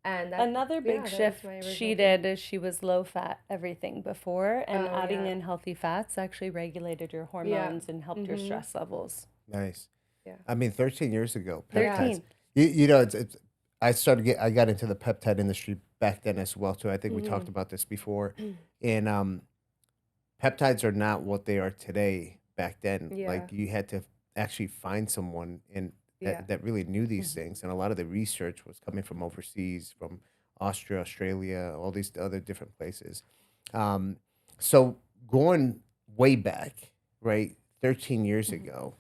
And that, Another big that was shift my she original did is she was low fat everything before, and Oh, adding yeah. in healthy fats actually regulated your hormones and helped your stress levels. Nice. Yeah. I mean, 13 years ago, Yeah. peptides. 13. You know, I got into the peptide industry back then as well too. I think we talked about this before, and peptides are not what they are today. Back then, Yeah. like you had to actually find someone and Yeah. that really knew these things, and a lot of the research was coming from overseas, from Austria, Australia, all these other different places. Um, so going way back, right, 13 years ago,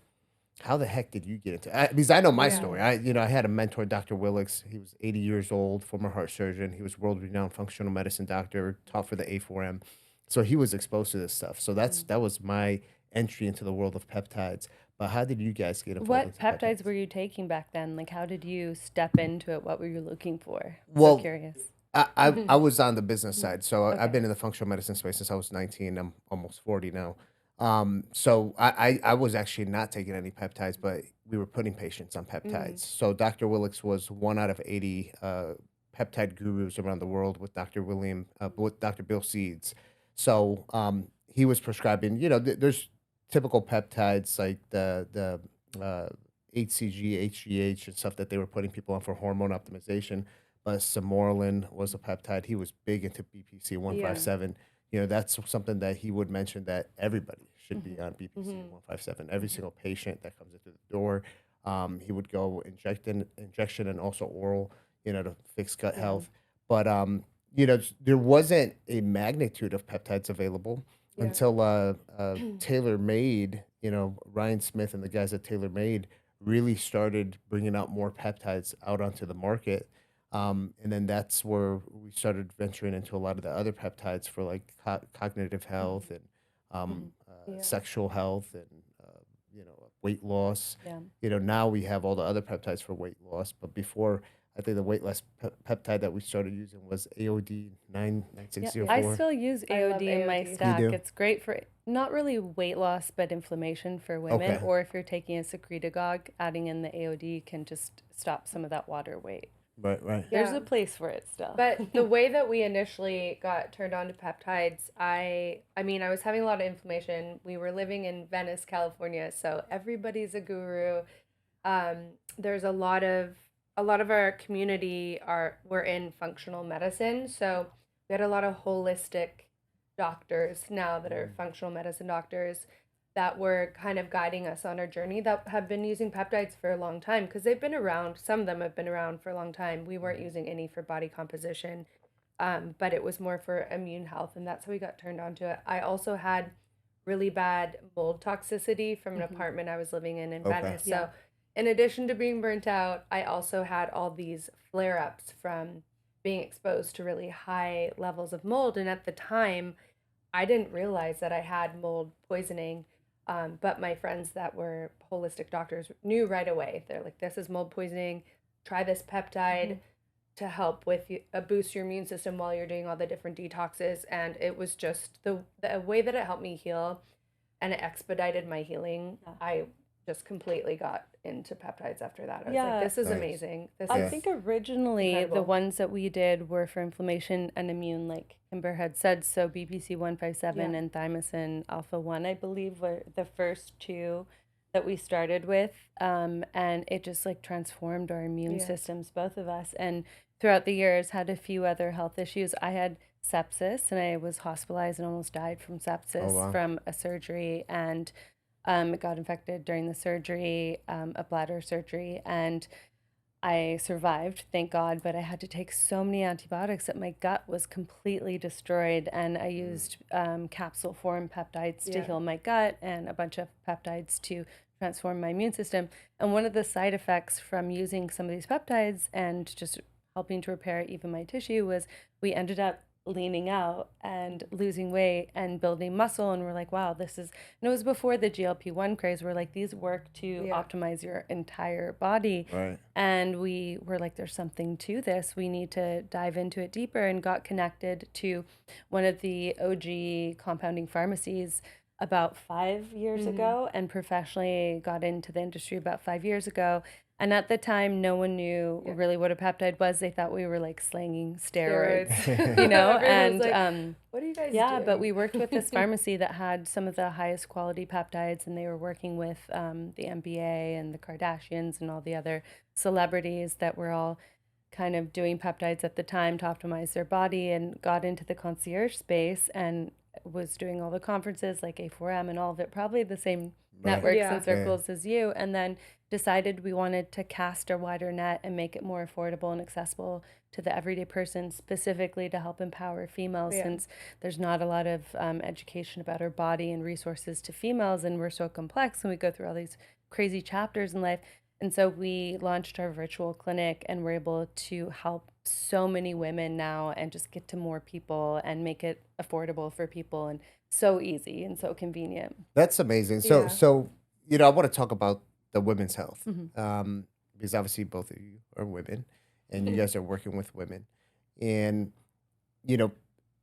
how the heck did you get into because I know my Yeah. story. I had a mentor, Dr. Willix. He was 80 years old, former heart surgeon. He was world-renowned functional medicine doctor, taught for the A4M. So he was exposed to this stuff. So that was my entry into the world of peptides. But how did you guys get involved What into peptides peptides? were you taking back then? Like, how did you step into it? What were you looking for? So Well, curious. I was on the business side, so I've Okay. been in the functional medicine space since I was 19. I'm almost 40 now. So I was actually not taking any peptides, but we were putting patients on peptides. So Dr. Willix was one out of 80 peptide gurus around the world with with Dr. Bill Seeds. So he was prescribing, there's typical peptides like the HCG, HGH, and stuff that they were putting people on for hormone optimization. But Samorlin was a peptide. He was big into BPC Yeah. 157. That's something that he would mention that everybody should be on BPC 157. Every single patient that comes into the door, he would go injection and also oral, to fix gut health. But there wasn't a magnitude of peptides available Yeah. until Tailor Made, Ryan Smith and the guys at Tailor Made really started bringing out more peptides out onto the market. And then that's where we started venturing into a lot of the other peptides for like cognitive health and Yeah. sexual health and weight loss. Yeah. Now we have all the other peptides for weight loss, but before I think the weight loss peptide that we started using was AOD Yeah, I 9604. still use I love AOD in my AOD. stack. do? It's great for not really weight loss, but inflammation for women. Okay. Or if you're taking a secretagogue, adding in the AOD can just stop some of that water weight. Right. There's Yeah. a place for it still. But the way that we initially got turned on to peptides, I mean, I was having a lot of inflammation. We were living in Venice, California, so everybody's a guru. There's a lot of our community were in functional medicine, so we had a lot of holistic doctors now that are functional medicine doctors that were kind of guiding us on our journey that have been using peptides for a long time because they've been around. Some of them have been around for a long time. We weren't using any for body composition, but it was more for immune health, and that's how we got turned on to it. I also had really bad mold toxicity from an apartment I was living in Okay. Venice. Yeah. So, in addition to being burnt out, I also had all these flare ups from being exposed to really high levels of mold. And at the time, I didn't realize that I had mold poisoning. But my friends that were holistic doctors knew right away. They're like, this is mold poisoning. Try this peptide to help with boost your immune system while you're doing all the different detoxes. And it was just the way that it helped me heal, and it expedited my healing. I just completely got into peptides after that. I was like, this is Nice. amazing. I think originally the incredible. ones that we did were for inflammation and immune, like Kymber had said. So BPC 157 and thymosin alpha 1, I believe, were the first two that we started with. And it just like transformed our immune systems, both of us. And throughout the years, had a few other health issues. I had sepsis and I was hospitalized and almost died from sepsis from a surgery. And it got infected during the surgery, a bladder surgery, and I survived, thank God, but I had to take so many antibiotics that my gut was completely destroyed. And I used capsule form peptides to heal my gut and a bunch of peptides to transform my immune system. And one of the side effects from using some of these peptides and just helping to repair even my tissue was we ended up leaning out and losing weight and building muscle, and we're like, wow, this is, and it was before the GLP-1 craze. We're like, these work to optimize your entire body, and we were like, there's something to this, we need to dive into it deeper, and got connected to one of the OG compounding pharmacies about 5 years ago, and professionally got into the industry about 5 years ago. And at the time, no one knew really what a peptide was. They thought we were like slanging steroids, you know? And like, what are you guys doing? but we worked with this pharmacy that had some of the highest quality peptides, and they were working with the NBA and the Kardashians and all the other celebrities that were all kind of doing peptides at the time to optimize their body, and got into the concierge space and was doing all the conferences like A4M and all of it, probably the same networks and circles as you, and then decided we wanted to cast a wider net and make it more affordable and accessible to the everyday person, specifically to help empower females, since there's not a lot of education about our body and resources to females, and we're so complex and we go through all these crazy chapters in life. And so we launched our virtual clinic, and we're able to help so many women now and just get to more people and make it affordable for people, and so easy and so convenient. That's amazing. So I want to talk about the women's health, because obviously both of you are women, and you guys are working with women, and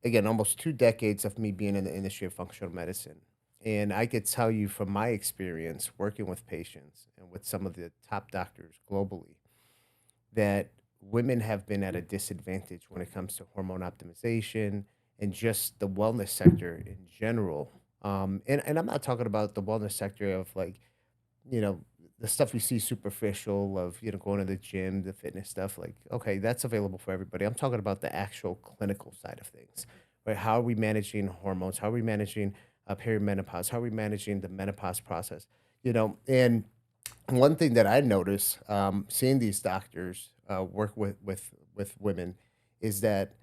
again, almost 2 decades of me being in the industry of functional medicine, and I could tell you from my experience working with patients and with some of the top doctors globally that women have been at a disadvantage when it comes to hormone optimization and just the wellness sector in general. And I'm not talking about the wellness sector of like, you know, the stuff you see superficial of, going to the gym, the fitness stuff. Like, okay, that's available for everybody. I'm talking about the actual clinical side of things, right? How are we managing hormones? How are we managing perimenopause? How are we managing the menopause process? And one thing that I notice, seeing these doctors work with women, is that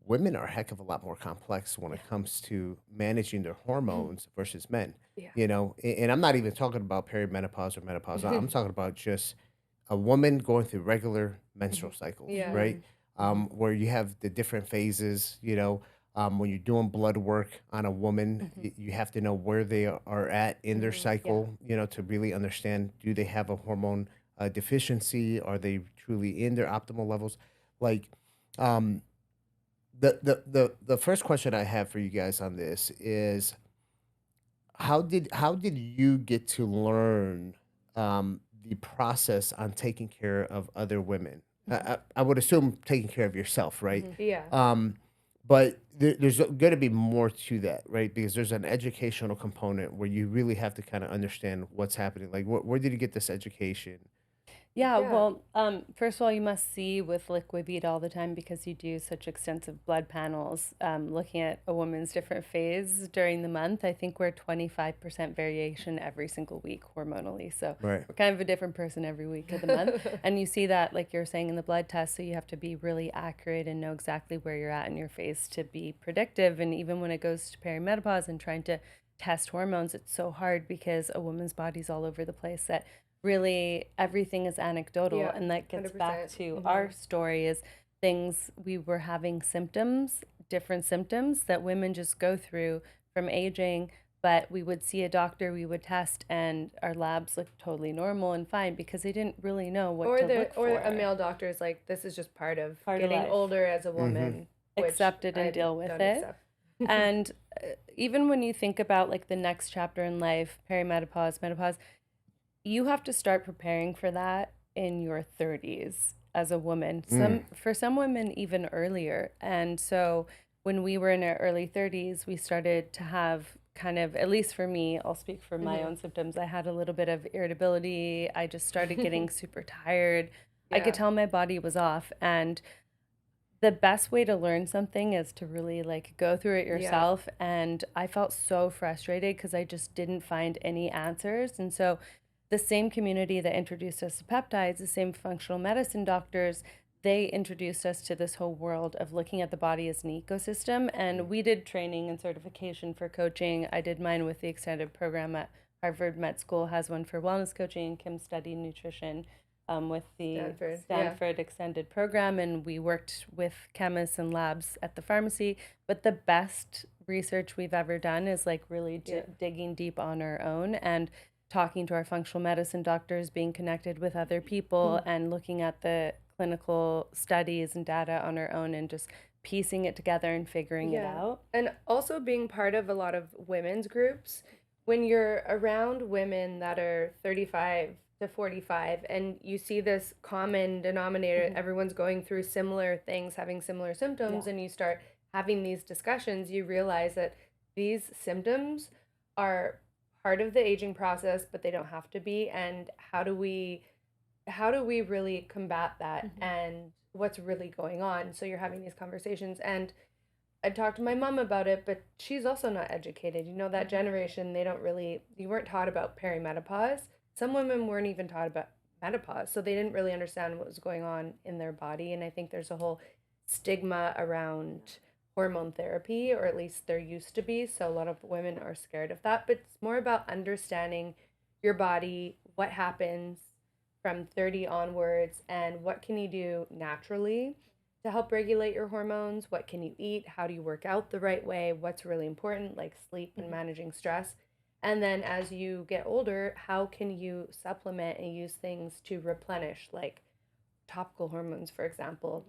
women are a heck of a lot more complex when it comes to managing their hormones versus men. And I'm not even talking about perimenopause or menopause. I'm talking about just a woman going through regular menstrual cycles, right? Where you have the different phases. When you're doing blood work on a woman, you have to know where they are at in their cycle, to really understand, do they have a hormone deficiency? Are they truly in their optimal levels? Like, the first question I have for you guys on this is, how did you get to learn the process on taking care of other women? I would assume taking care of yourself, right? But there's going to be more to that, right? Because there's an educational component where you really have to kind of understand what's happening. Like, where did you get this education? Well, first of all, you must see with Liquid Beat all the time, because you do such extensive blood panels, looking at a woman's different phase during the month. I think we're 25% variation every single week hormonally. So Right. we're kind of a different person every week of the month. And you see that, like you're saying, in the blood test. So you have to be really accurate and know exactly where you're at in your phase to be predictive. And even when it goes to perimenopause and trying to test hormones, it's so hard because a woman's body's all over the place, that really everything is anecdotal. And that gets back 100%. to our story, is things we were having symptoms, different symptoms that women just go through from aging, but we would see a doctor, we would test, and our labs looked totally normal and fine because they didn't really know what Or to look or for. a male doctor is like, this is just part of Part of getting life. older as a woman. Which Accept it and I deal with don't it. accept. And even when you think about like the next chapter in life, perimenopause, menopause, you have to start preparing for that in your 30s as a woman. For some women even earlier. And so when we were in our early 30s, we started to have kind of, at least for me, I'll speak for my own symptoms. I had a little bit of irritability. I just started getting super tired. I could tell my body was off. And the best way to learn something is to really like go through it yourself. And I felt so frustrated because I just didn't find any answers. And so the same community that introduced us to peptides, the same functional medicine doctors, they introduced us to this whole world of looking at the body as an ecosystem. And we did training and certification for coaching. I did mine with the extended program at Harvard Med School, has one for wellness coaching. Kim studied nutrition with the Stanford extended program, and we worked with chemists and labs at the pharmacy. But the best research we've ever done is like really digging deep on our own and talking to our functional medicine doctors, being connected with other people, and looking at the clinical studies and data on our own and just piecing it together and figuring it out. And also being part of a lot of women's groups. When you're around women that are 35 to 45 and you see this common denominator, everyone's going through similar things, having similar symptoms, and you start having these discussions, you realize that these symptoms are part of the aging process, but they don't have to be. And how do we really combat that, and what's really going on? So you're having these conversations. And I talked to my mom about it, but she's also not educated. You know, that generation, you weren't taught about perimenopause. Some women weren't even taught about menopause, so they didn't really understand what was going on in their body. And I think there's a whole stigma around hormone therapy, or at least there used to be. So a lot of women are scared of that, but it's more about understanding your body, what happens from 30 onwards, and what can you do naturally to help regulate your hormones? What can you eat? How do you work out the right way? What's really important, like sleep and managing stress? And then as you get older, how can you supplement and use things to replenish, like topical hormones, for example,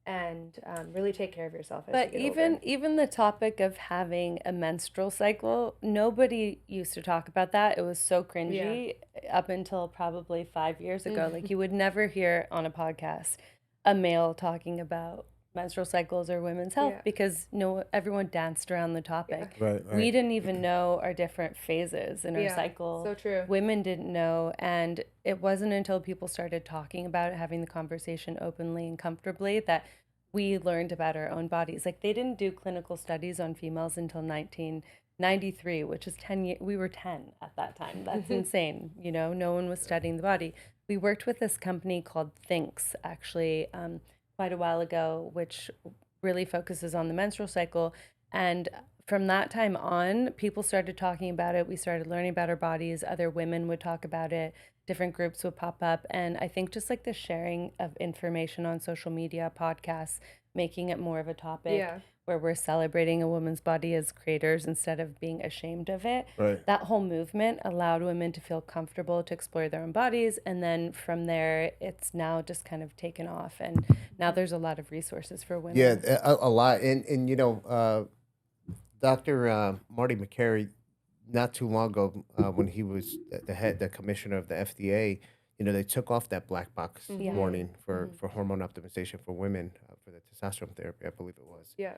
and really take care of yourself as But you get older. even the topic of having a menstrual cycle, nobody used to talk about that. It was so cringy up until probably 5 years ago. Like you would never hear on a podcast a male talking about menstrual cycles or women's health because everyone danced around the topic. Right. We didn't even know our different phases in our cycle. So true. Women didn't know, and it wasn't until people started talking about it, having the conversation openly and comfortably, that we learned about our own bodies. Like they didn't do clinical studies on females until 1993, which is 10 years. We were 10 at that time. That's insane. You know, no one was studying the body. We worked with this company called Thinx, actually, quite a while ago, which really focuses on the menstrual cycle. And from that time on, people started talking about it. We started learning about our bodies. Other women would talk about it. Different groups would pop up. And I think just like the sharing of information on social media, podcasts, making it more of a topic where we're celebrating a woman's body as creators instead of being ashamed of it. Right. That whole movement allowed women to feel comfortable to explore their own bodies. And then from there, it's now just kind of taken off. And now there's a lot of resources for women. Yeah, a lot. And you know, Dr. Marty McCary, not too long ago, when he was the commissioner of the FDA, you know, they took off that black box warning for hormone optimization for women for the testosterone therapy, I believe it was. Yeah.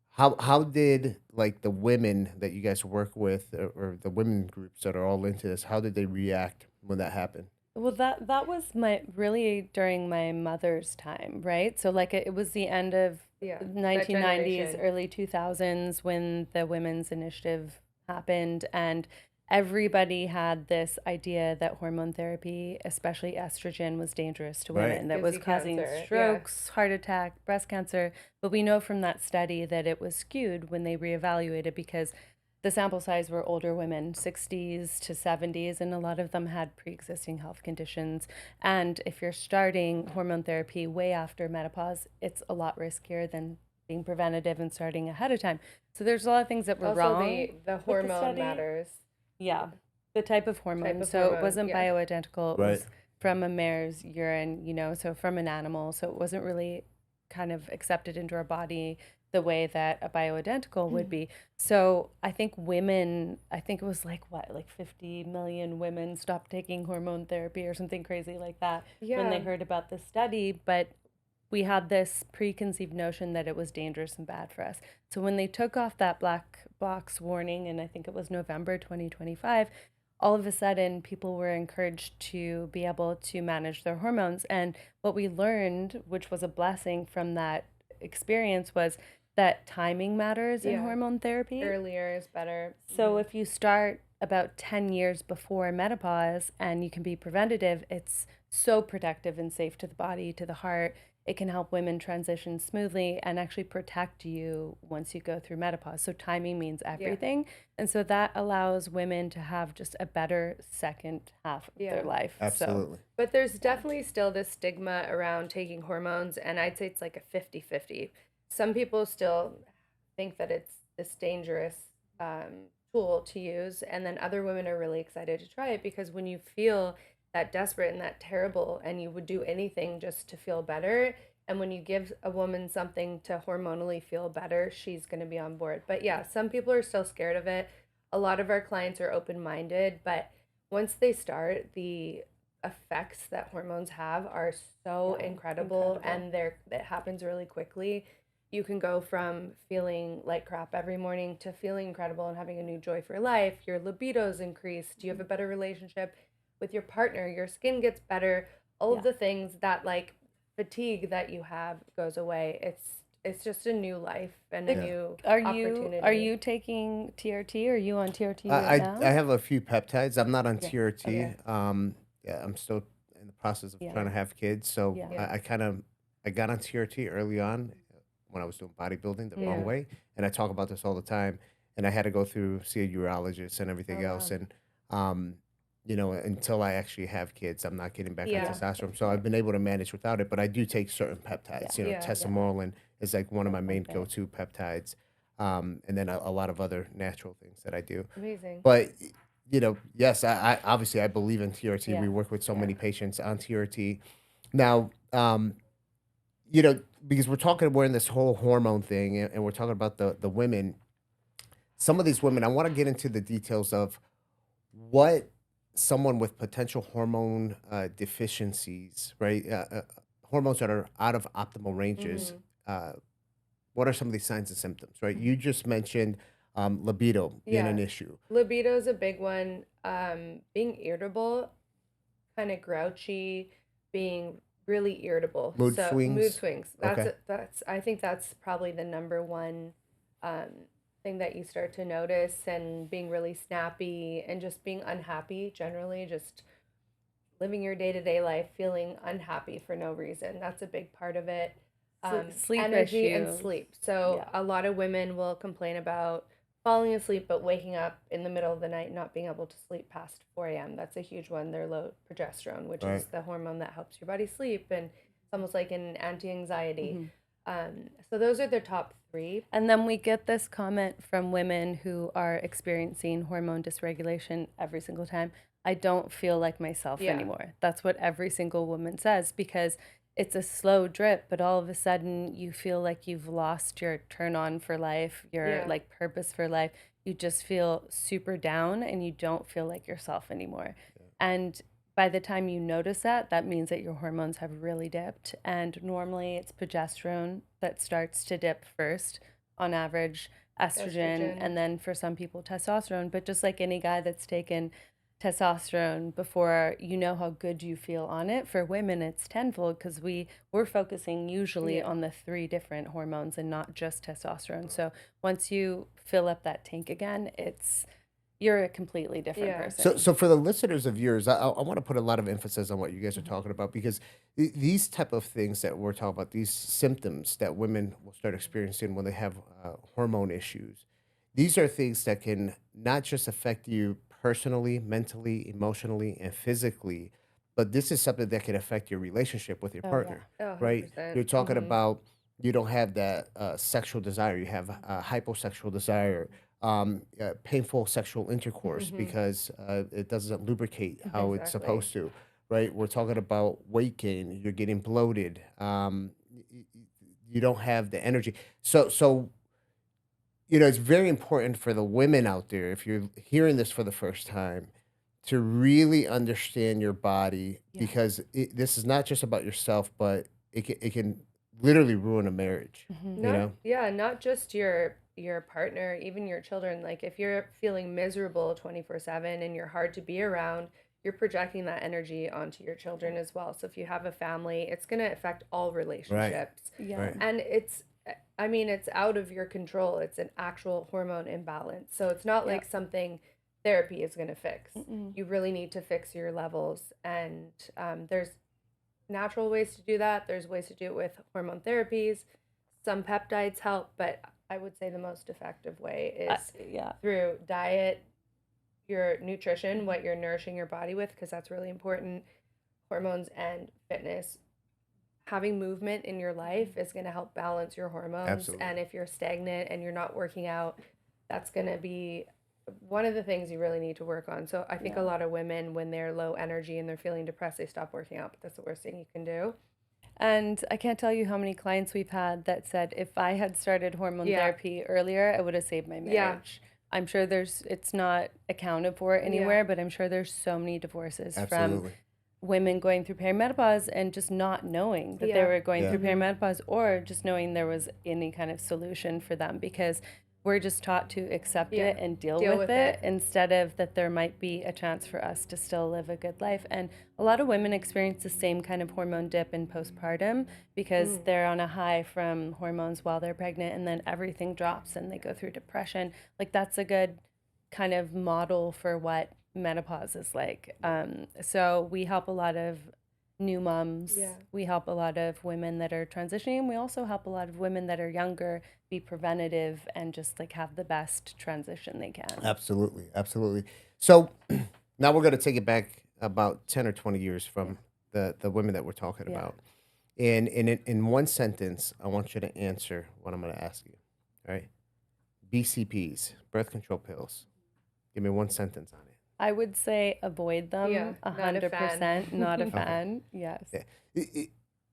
How did like the women that you guys work with, or the women groups that are all into this, how did they react when that happened? Well, that was really during my mother's time, right? So like it was the end of 1990s, early 2000s when the women's initiative happened, and everybody had this idea that hormone therapy, especially estrogen, was dangerous to women, that was causing strokes, heart attack, breast cancer. But we know from that study that it was skewed when they reevaluated, because the sample size were older women, 60s to 70s, and a lot of them had pre-existing health conditions. And if you're starting hormone therapy way after menopause, it's a lot riskier than being preventative and starting ahead of time. So there's a lot of things that were Also, wrong. the with hormone study. matters. Yeah, the type of hormone. of So it hormone, wasn't yeah. bioidentical. It Right. was from a mare's urine, so from an animal. So it wasn't really kind of accepted into our body the way that a bioidentical would be. So I think it was like 50 million women stopped taking hormone therapy or something crazy like that when they Yeah. heard about the study. But we had this preconceived notion that it was dangerous and bad for us. So when they took off that black box warning, and I think it was November 2025, all of a sudden people were encouraged to be able to manage their hormones. And what we learned, which was a blessing from that experience, was that timing matters in Yeah. hormone therapy. Earlier is better. So if you start about 10 years before menopause and you can be preventative, it's so protective and safe to the body, to the heart. It can help women transition smoothly and actually protect you once you go through menopause. So timing means everything. And so that allows women to have just a better second half of Yeah. their life. Absolutely. But there's definitely still this stigma around taking hormones, and I'd say it's like a 50-50. Some people still think that it's this dangerous tool to use, and then other women are really excited to try it because when you feel that desperate and that terrible and you would do anything just to feel better, and when you give a woman something to hormonally feel better, she's going to be on board. But yeah, some people are still scared of it. A lot of our clients are open-minded, but once they start, the effects that hormones have are so incredible, and it happens really quickly. You can go from feeling like crap every morning to feeling incredible and having a new joy for life. Your libido's increased. You have a better relationship with your partner. Your skin gets better. All of the things that like fatigue that you have goes away. It's just a new life and a new opportunity. Are you taking TRT? Are you on TRT I right now? I have a few peptides. I'm not on TRT. Okay. Yeah, I'm still in the process of Yeah. trying to have kids. So Yeah. I got on TRT early on when I was doing bodybuilding the wrong Yeah. way, and I talk about this all the time. And I had to go through see a urologist and everything Oh, else, wow. and until I actually have kids, I'm not getting back on Yeah. testosterone. So I've been able to manage without it, but I do take certain peptides. Yeah. Tesamorelin is like one of my main Okay. go-to peptides, and then a lot of other natural things that I do. Amazing. But yes, I obviously I believe in TRT. Yeah. We work with so many patients on TRT. Now, because we're in this whole hormone thing, and we're talking about the women. Some of these women, I want to get into the details of what someone with potential hormone deficiencies, right? Hormones that are out of optimal ranges. What are some of these signs and symptoms, right? You just mentioned libido being an Yeah. issue. Libido is a big one. Being irritable, kind of grouchy, being really irritable. Mood Mood swings? swings. Okay. I think that's probably the number one thing that you start to notice, and being really snappy and just being unhappy generally, just living your day-to-day life feeling unhappy for no reason. That's a big part of it. Sleep Energy and issues. sleep. So Yeah. a lot of women will complain about falling asleep but waking up in the middle of the night not being able to sleep past 4 a.m. That's a huge one. They're low progesterone, which Right. is the hormone that helps your body sleep, and it's almost like an anti-anxiety. So those are the top three. And then we get this comment from women who are experiencing hormone dysregulation every single time. I don't feel like myself Yeah. anymore. That's what every single woman says, because it's a slow drip, but all of a sudden you feel like you've lost your turn on for life, your Yeah. like purpose for life. You just feel super down and you don't feel like yourself anymore. And by the time you notice that, that means that your hormones have really dipped. And normally it's progesterone that starts to dip first, on average, estrogen, and then for some people, testosterone. But just like any guy that's taken testosterone before, you know how good you feel on it. For women, it's tenfold, because we're focusing usually Yeah. on the 3 different hormones and not just testosterone. So once you fill up that tank again, you're a completely different Yeah. person. So for the listeners of yours, I want to put a lot of emphasis on what you guys are talking about, because these type of things that we're talking about, these symptoms that women will start experiencing when they have hormone issues, these are things that can not just affect you personally, mentally, emotionally, and physically, but this is something that can affect your relationship with your Oh, partner, Oh, right? 100%. You're talking about, you don't have that sexual desire. You have hyposexual desire, painful sexual intercourse because it doesn't lubricate how it's Exactly. supposed to, right? We're talking about weight gain. You're getting bloated. You don't have the energy. So it's very important for the women out there, if you're hearing this for the first time, to really understand your body because this is not just about yourself, but it can literally ruin a marriage. Not just your partner, even your children. Like if you're feeling miserable 24/7 and you're hard to be around, you're projecting that energy onto your children as well. So if you have a family, it's going to affect all relationships. Yeah. Right. And it's out of your control. It's an actual hormone imbalance. So it's not like something therapy is going to fix. You really need to fix your levels. And there's natural ways to do that. There's ways to do it with hormone therapies. Some peptides help, but I would say the most effective way is through diet, your nutrition, what you're nourishing your body with, because that's really important, hormones, and fitness. Having movement in your life is going to help balance your hormones. Absolutely. And if you're stagnant and you're not working out, that's going to be one of the things you really need to work on. So I think a lot of women, when they're low energy and they're feeling depressed, they stop working out, but that's the worst thing you can do. And I can't tell you how many clients we've had that said, if I had started hormone therapy earlier, I would have saved my marriage. I'm sure it's not accounted for anywhere, but I'm sure there's so many divorces from women going through perimenopause and just not knowing that they were going through perimenopause, or just knowing there was any kind of solution for them, because we're just taught to accept it and deal with it instead of that there might be a chance for us to still live a good life. And a lot of women experience the same kind of hormone dip in postpartum because they're on a high from hormones while they're pregnant, and then everything drops and they go through depression. Like that's a good kind of model for what menopause is like. So we help a lot of new moms. We help a lot of women that are transitioning. We also help a lot of women that are younger be preventative and just like have the best transition they can. Absolutely. Absolutely. So now we're going to take it back about 10 or 20 years from the women that we're talking about. And in one sentence, I want you to answer what I'm going to ask you. All right. BCPs, birth control pills. Give me one sentence on it. I would say avoid them 100%. Not a fan. Yes. Yeah.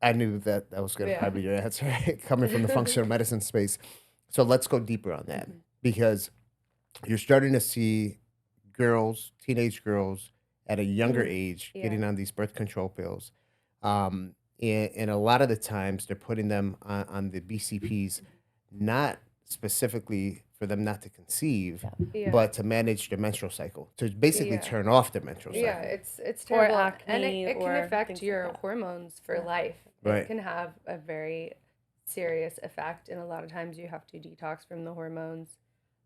I knew that was going to probably be your answer, coming from the functional medicine space. So let's go deeper on that, because you're starting to see girls, teenage girls at a younger age getting on these birth control pills. And a lot of the times they're putting them on the BCPs, not specifically for them not to conceive, but to manage their menstrual cycle, to basically turn off their menstrual cycle. Yeah, it's terrible. Or acne, and it can affect your like hormones for life. Right. It can have a very serious effect, and a lot of times you have to detox from the hormones.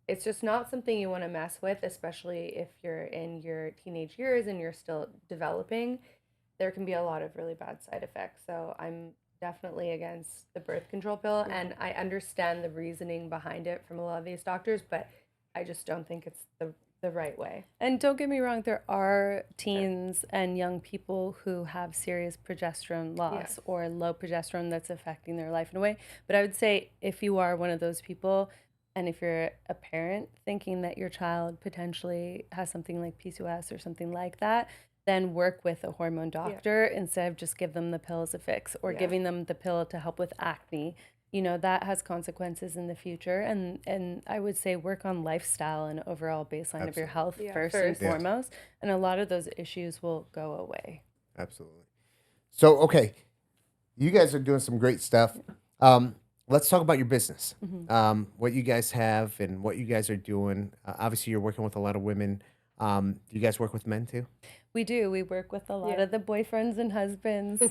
It's just not something you want to mess with, especially if you're in your teenage years and you're still developing. There can be a lot of really bad side effects. So I'm definitely against the birth control pill, and I understand the reasoning behind it from a lot of these doctors, but I just don't think it's the right way. And don't get me wrong, there are teens and young people who have serious progesterone loss or low progesterone that's affecting their life in a way. But I would say if you are one of those people, and if you're a parent thinking that your child potentially has something like PCOS or something like that, then work with a hormone doctor instead of just give them the pill as a fix, or giving them the pill to help with acne. You know, that has consequences in the future. And I would say work on lifestyle and overall baseline of your health first and foremost. And a lot of those issues will go away. Absolutely. So, okay, you guys are doing some great stuff. Let's talk about your business, what you guys have and what you guys are doing. Obviously, you're working with a lot of women. Do you guys work with men too? We do. We work with a lot of the boyfriends and husbands.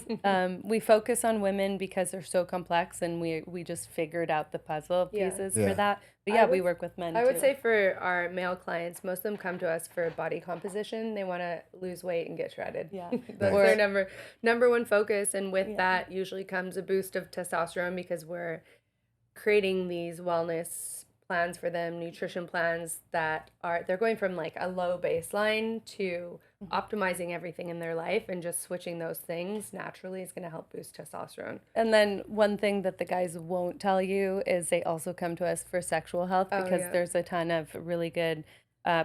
We focus on women because they're so complex, and we just figured out the puzzle pieces for that. But we work with men too. I would say for our male clients, most of them come to us for body composition. They want to lose weight and get shredded. Yeah. That's their number one focus. And with that usually comes a boost of testosterone, because we're creating these wellness plans for them, nutrition plans that they're going from like a low baseline to optimizing everything in their life, and just switching those things naturally is going to help boost testosterone. And then one thing that the guys won't tell you is they also come to us for sexual health, because there's a ton of really good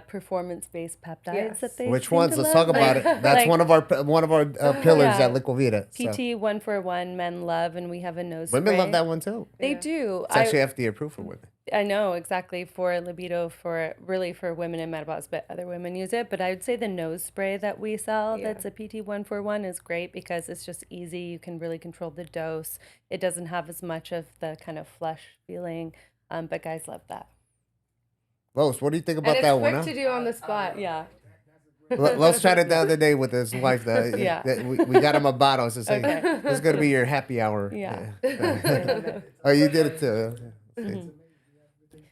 performance-based peptides that they Which seem ones? to Let's love. talk about it. That's like- one of our pillars at Liquivita. So. PT 141 men love, and we have a nose Women spray. love that one too. They do. It's actually FDA approved for women. I know, exactly, for libido, for women in menopause, but other women use it. But I would say the nose spray that we sell that's a PT 141 is great, because it's just easy. You can really control the dose. It doesn't have as much of the kind of flush feeling, but guys love that. Los, what do you think about And that it's one? quick to do on the spot. Yeah. Los tried it the other day with his wife. Yeah. We got him a bottle. So say, Okay. this is going to be your happy hour. Yeah. Oh, you did it too.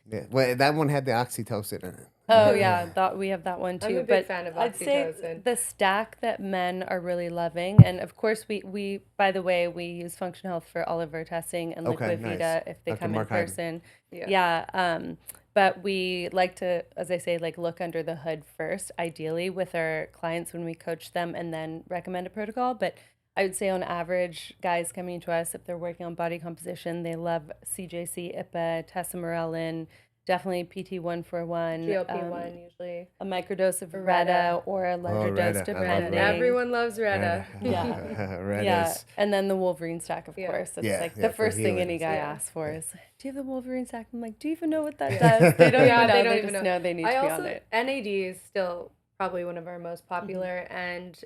Yeah. Well, that one had the oxytocin in it. Oh yeah, we have that one too. I'm a big but fan of I'd say oxytocin. the stack that men are really loving, and of course we by the way, we use Function Health for all of our testing, and Okay, Liquid nice. Vita if they Dr. come Mark in Hyden. person. Yeah. But we like to, as I say, like look under the hood first, ideally with our clients when we coach them, and then recommend a protocol. But I would say on average, guys coming to us, if they're working on body composition, they love CJC, IPA, tesamorelin, definitely PT 141, GLP-1 usually. a microdose of Retta. Retta, or a larger Retta. dose I love depending. Retta. Everyone loves Retta. Yeah. Red Yeah, is- and then the Wolverine stack, of Yeah. course. It's Yeah, like yeah, the for first thing healing. any guy Yeah. asks for is, do you have the Wolverine stack? I'm like, do you even know what that does? They don't even know. they They, don't even just know. know they need I to be also on it. NAD is still probably one of our most popular, and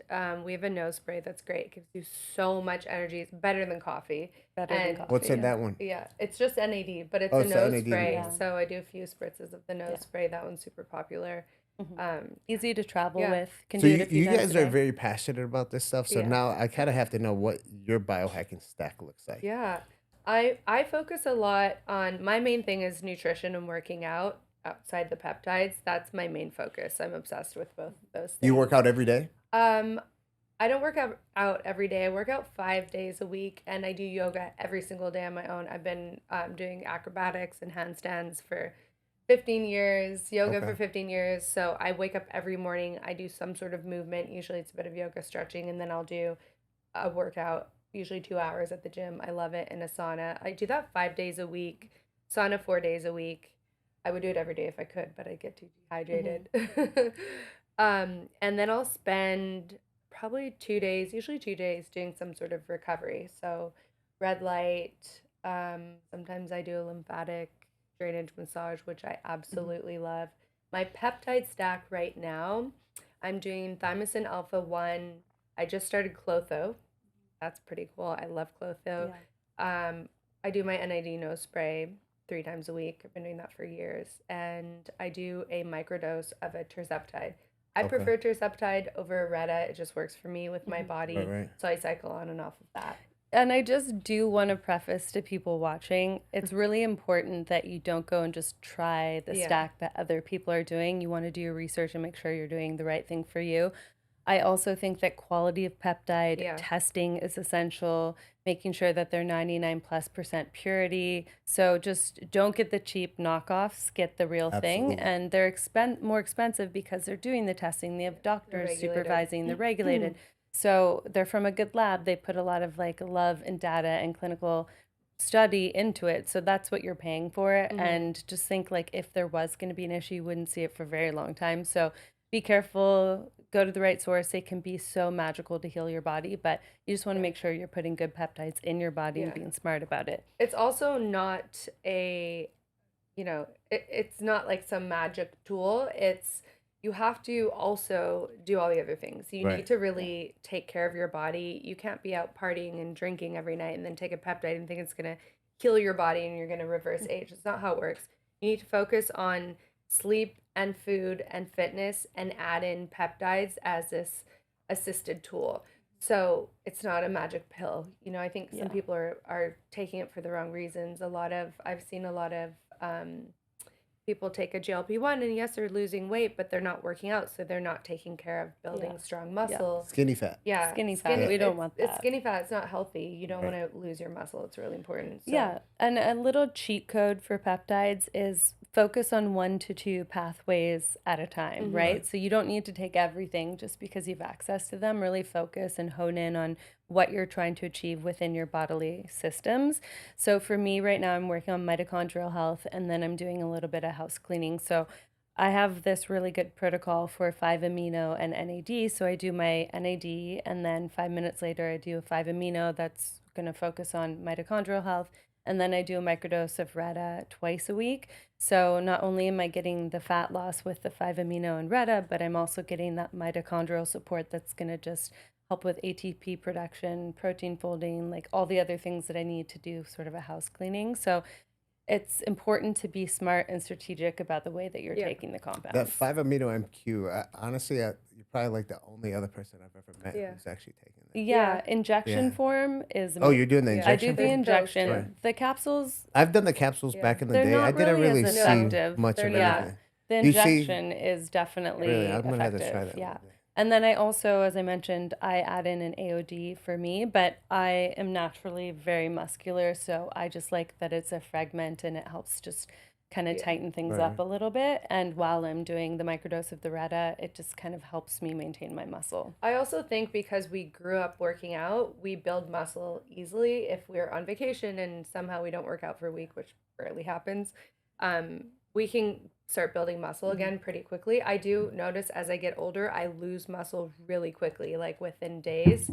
we have a nose spray that's great. It gives you so much energy. It's better than coffee. Better than and- coffee. What's in yeah. that one? Yeah, it's just NAD, but it's Oh, a it's the nose NAD. spray. Yeah. So I do a few spritzes of the nose Yeah. spray. That one's super popular. Easy to travel Yeah. with. Can So do it a few you times guys a are day. very passionate about this stuff. So Yeah. now I kind of have to know what your biohacking stack looks like. Yeah, I focus a lot on, my main thing is nutrition and working out outside the peptides. That's my main focus. I'm obsessed with both of those things. You work out every day? I don't work out every day. I work out 5 days a week, and I do yoga every single day on my own. I've been doing acrobatics and handstands for 15 years, yoga Okay. for 15 years. So I wake up every morning. I do some sort of movement. Usually it's a bit of yoga stretching, and then I'll do a workout, usually 2 hours at the gym. I love it, in a sauna. I do that 5 days a week, sauna 4 days a week. I would do it every day if I could, but I get too dehydrated. And then I'll spend probably 2 days, usually 2 days, doing some sort of recovery. So red light, sometimes I do a lymphatic drainage massage, which I absolutely love. My peptide stack right now, I'm doing thymosin alpha 1. I just started Clotho. That's pretty cool. I love Clotho. I do my NID nose spray 3 times a week. I've been doing that for years. And I do a microdose of a terzeptide. I Okay. prefer terzeptide over Retta. It just works for me with my body. Right. So I cycle on and off of that. And I just do want to preface to people watching, it's really important that you don't go and just try the Yeah. stack that other people are doing. You want to do your research and make sure you're doing the right thing for you. I also think that quality of peptide Yeah. testing is essential, making sure that they're 99+% purity. So just don't get the cheap knockoffs, get the real thing. Absolutely. And they're more expensive because they're doing the testing. They have doctors regulated. supervising, they're regulated. So they're from a good lab. They put a lot of like love and data and clinical study into it. So that's what you're paying for. And just think like if there was going to be an issue, you wouldn't see it for a very long time. So be careful, go to the right source. They can be so magical to heal your body, but you just want to make sure you're putting good peptides in your body and Yeah. being smart about it. It's also not it's not like some magic tool. It's, you have to also do all the other things. You Right. need to really take care of your body. You can't be out partying and drinking every night and then take a peptide and think it's going to heal your body and you're going to reverse age. It's not how it works. You need to focus on sleep and food and fitness, and add in peptides as this assisted tool. So it's not a magic pill. I think some Yeah. people are taking it for the wrong reasons. I've seen a lot of people take a GLP-1, and yes, they're losing weight, but they're not working out, so they're not taking care of building Yeah. strong muscle. Skinny fat. Yeah, Skinny fat. We don't want It's that. skinny fat. It's not healthy. You don't Right. want to lose your muscle. It's really important. So. Yeah, and a little cheat code for peptides is focus on 1 to 2 pathways at a time, right? So you don't need to take everything just because you've access to them. Really focus and hone in on what you're trying to achieve within your bodily systems. So for me right now, I'm working on mitochondrial health, and then I'm doing a little bit of house cleaning. So I have this really good protocol for 5-amino and NAD. So I do my NAD, and then 5 minutes later, I do a 5-amino that's going to focus on mitochondrial health. And then I do a microdose of Retta twice a week. So not only am I getting the fat loss with the 5-amino and Retta, but I'm also getting that mitochondrial support that's going to just help with ATP production, protein folding, like all the other things that I need to do sort of a house cleaning. So it's important to be smart and strategic about the way that you're taking the compounds. That 5-amino MQ, honestly, you're probably like the only other person I've ever met who's actually taking that. Yeah, injection form is. Oh, you're doing the injection? I do the form? injection. Right. The capsules. I've done the capsules back in the They're day. not I didn't really really as see effective. much They're of not. anything. The You see- injection is definitely Really, I'm gonna have effective. to try that. Yeah. one day. And then I also, as I mentioned, I add in an AOD for me, but I am naturally very muscular, so I just like that it's a fragment and it helps just kind of tighten things up a little bit. And while I'm doing the microdose of the Retta, it just kind of helps me maintain my muscle. I also think because we grew up working out, we build muscle easily. If we're on vacation and somehow we don't work out for a week, which rarely happens, we can start building muscle again pretty quickly. I do notice as I get older, I lose muscle really quickly, like within days.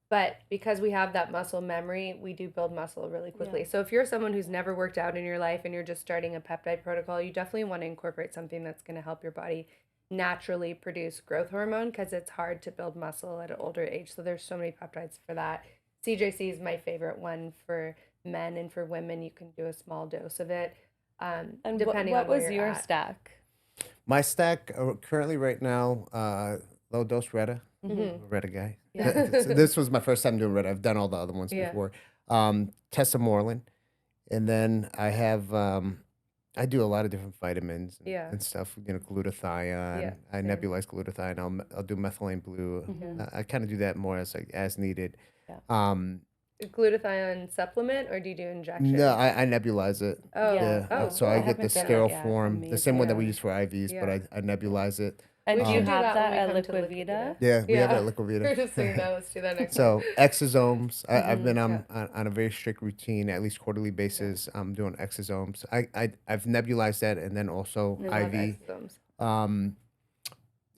But because we have that muscle memory, we do build muscle really quickly. So if you're someone who's never worked out in your life and you're just starting a peptide protocol, you definitely want to incorporate something that's going to help your body naturally produce growth hormone, because it's hard to build muscle at an older age. So there's so many peptides for that. CJC is my favorite one for men, and for women, you can do a small dose of it. And Depending what on where was you're your at. stack? My stack currently right now, low dose Retta. I'm a Retta guy. So this was my first time doing Retta. I've done all the other ones before. Tessamorelin, and then I have I do a lot of different vitamins and stuff. You know, glutathione. I nebulize glutathione. I'll do methylene blue. I kind of do that more as needed. Glutathione supplement, or do you do injection? No, I nebulize it. Oh, Yeah. oh, So cool. I I get the haven't done it sterile yet. form, the same one that we Amazing. use for IVs, but I nebulize it. And We do should you do have that that when at we come to Liquivita? Yeah, we have it at Just Liquivita. so you know, let's do that next So exosomes, I've been Yeah. on a very strict routine, at least quarterly basis. I'm doing exosomes. I've nebulized that, and then also I love IV. exosomes.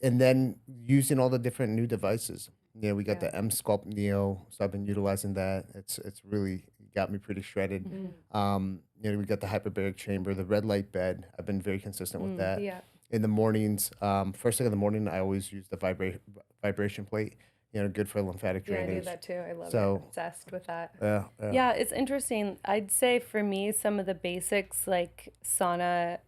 And then using all the different new devices. You know, we got the M Sculpt Neo, so I've been utilizing that. It's really got me pretty shredded. You know, we got the hyperbaric chamber, the red light bed. I've been very consistent with that. Yeah. In the mornings, first thing in the morning, I always use the vibration plate. You know, good for lymphatic Yeah, I drainage. do that too. I love it. So- I'm obsessed with that. Yeah, it's interesting. I'd say for me, some of the basics like sauna